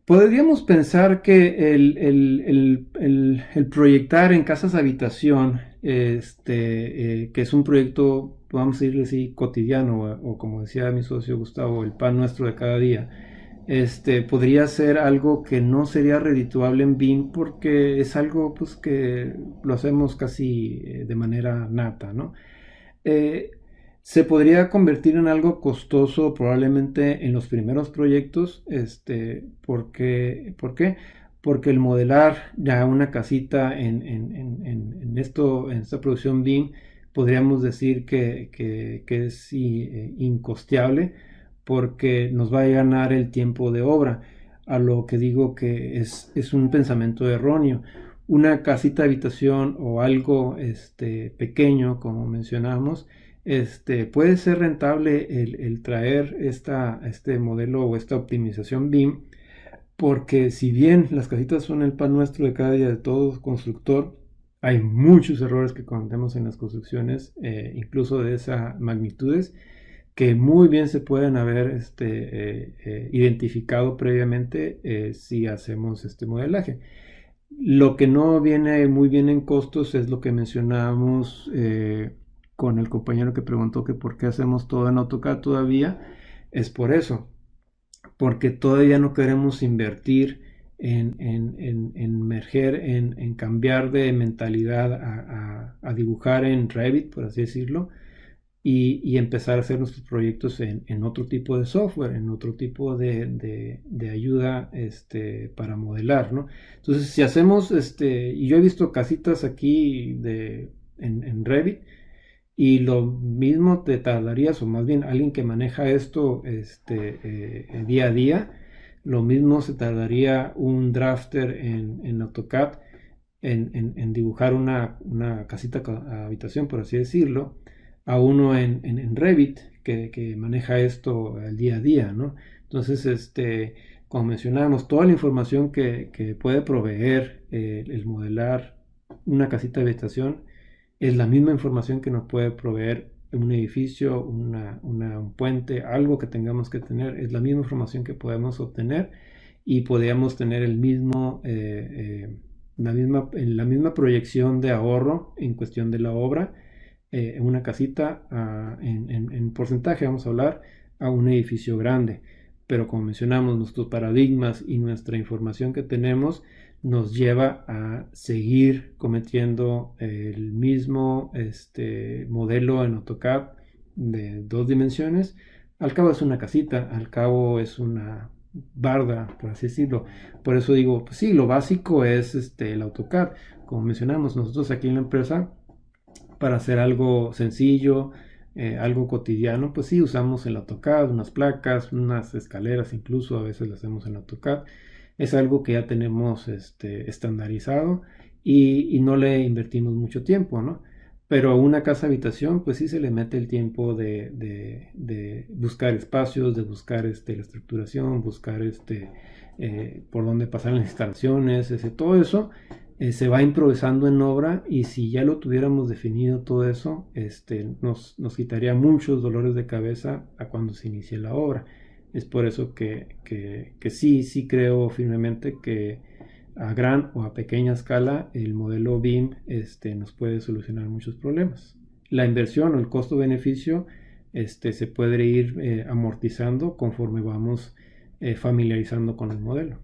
Podríamos pensar que el proyectar en casas habitación, que es un proyecto, vamos a decirle así, cotidiano, o como decía mi socio Gustavo, el pan nuestro de cada día, podría ser algo que no sería redituable en BIM porque es algo pues que lo hacemos casi de manera nata, ¿no? Se podría convertir en algo costoso probablemente en los primeros proyectos, ¿por qué? Porque el modelar ya una casita en esta producción BIM, podríamos decir que es incosteable, porque nos va a ganar el tiempo de obra, a lo que digo que es un pensamiento erróneo. Una casita de habitación o algo pequeño, como mencionamos, puede ser rentable el traer este modelo o esta optimización BIM, porque si bien las casitas son el pan nuestro de cada día de todo constructor, hay muchos errores que cometemos en las construcciones, incluso de esas magnitudes, que muy bien se pueden haber identificado previamente si hacemos este modelaje. Lo que no viene muy bien en costos es lo que mencionábamos con el compañero que preguntó que por qué hacemos todo en AutoCAD todavía. Es por eso, porque todavía no queremos invertir en merger, en cambiar de mentalidad a dibujar en Revit, por así decirlo, y empezar a hacer nuestros proyectos en otro tipo de software, en otro tipo de ayuda para modelar, ¿no? Entonces, si hacemos, y yo he visto casitas aquí en Revit, y lo mismo te tardarías, o más bien alguien que maneja esto día a día, lo mismo se tardaría un drafter en AutoCAD en dibujar una casita habitación, por así decirlo, a uno en Revit que maneja esto el día a día, ¿no? Entonces, como mencionábamos, toda la información que puede proveer el modelar una casita de habitación es la misma información que nos puede proveer un edificio, un puente, algo que tengamos que tener, es la misma información que podemos obtener y podríamos tener la misma proyección de ahorro en cuestión de la obra, en una casita en porcentaje, vamos a hablar, a un edificio grande. Pero como mencionamos, nuestros paradigmas y nuestra información que tenemos nos lleva a seguir cometiendo el mismo modelo en AutoCAD de 2 dimensiones. Al cabo es una casita, al cabo es una barda, por así decirlo. Por eso digo, pues sí, lo básico es el AutoCAD. Como mencionamos, nosotros aquí en la empresa, para hacer algo sencillo, algo cotidiano, pues sí, usamos el AutoCAD, unas placas, unas escaleras, incluso a veces las hacemos en AutoCAD. Es algo que ya tenemos estandarizado y no le invertimos mucho tiempo, ¿no? Pero a una casa habitación, pues sí se le mete el tiempo de buscar espacios, de buscar la estructuración, buscar por dónde pasar las instalaciones, todo eso se va improvisando en obra, y si ya lo tuviéramos definido todo eso, nos quitaría muchos dolores de cabeza a cuando se inicie la obra. Es por eso que sí creo firmemente que a gran o a pequeña escala el modelo BIM nos puede solucionar muchos problemas. La inversión o el costo-beneficio se puede ir amortizando conforme vamos familiarizando con el modelo.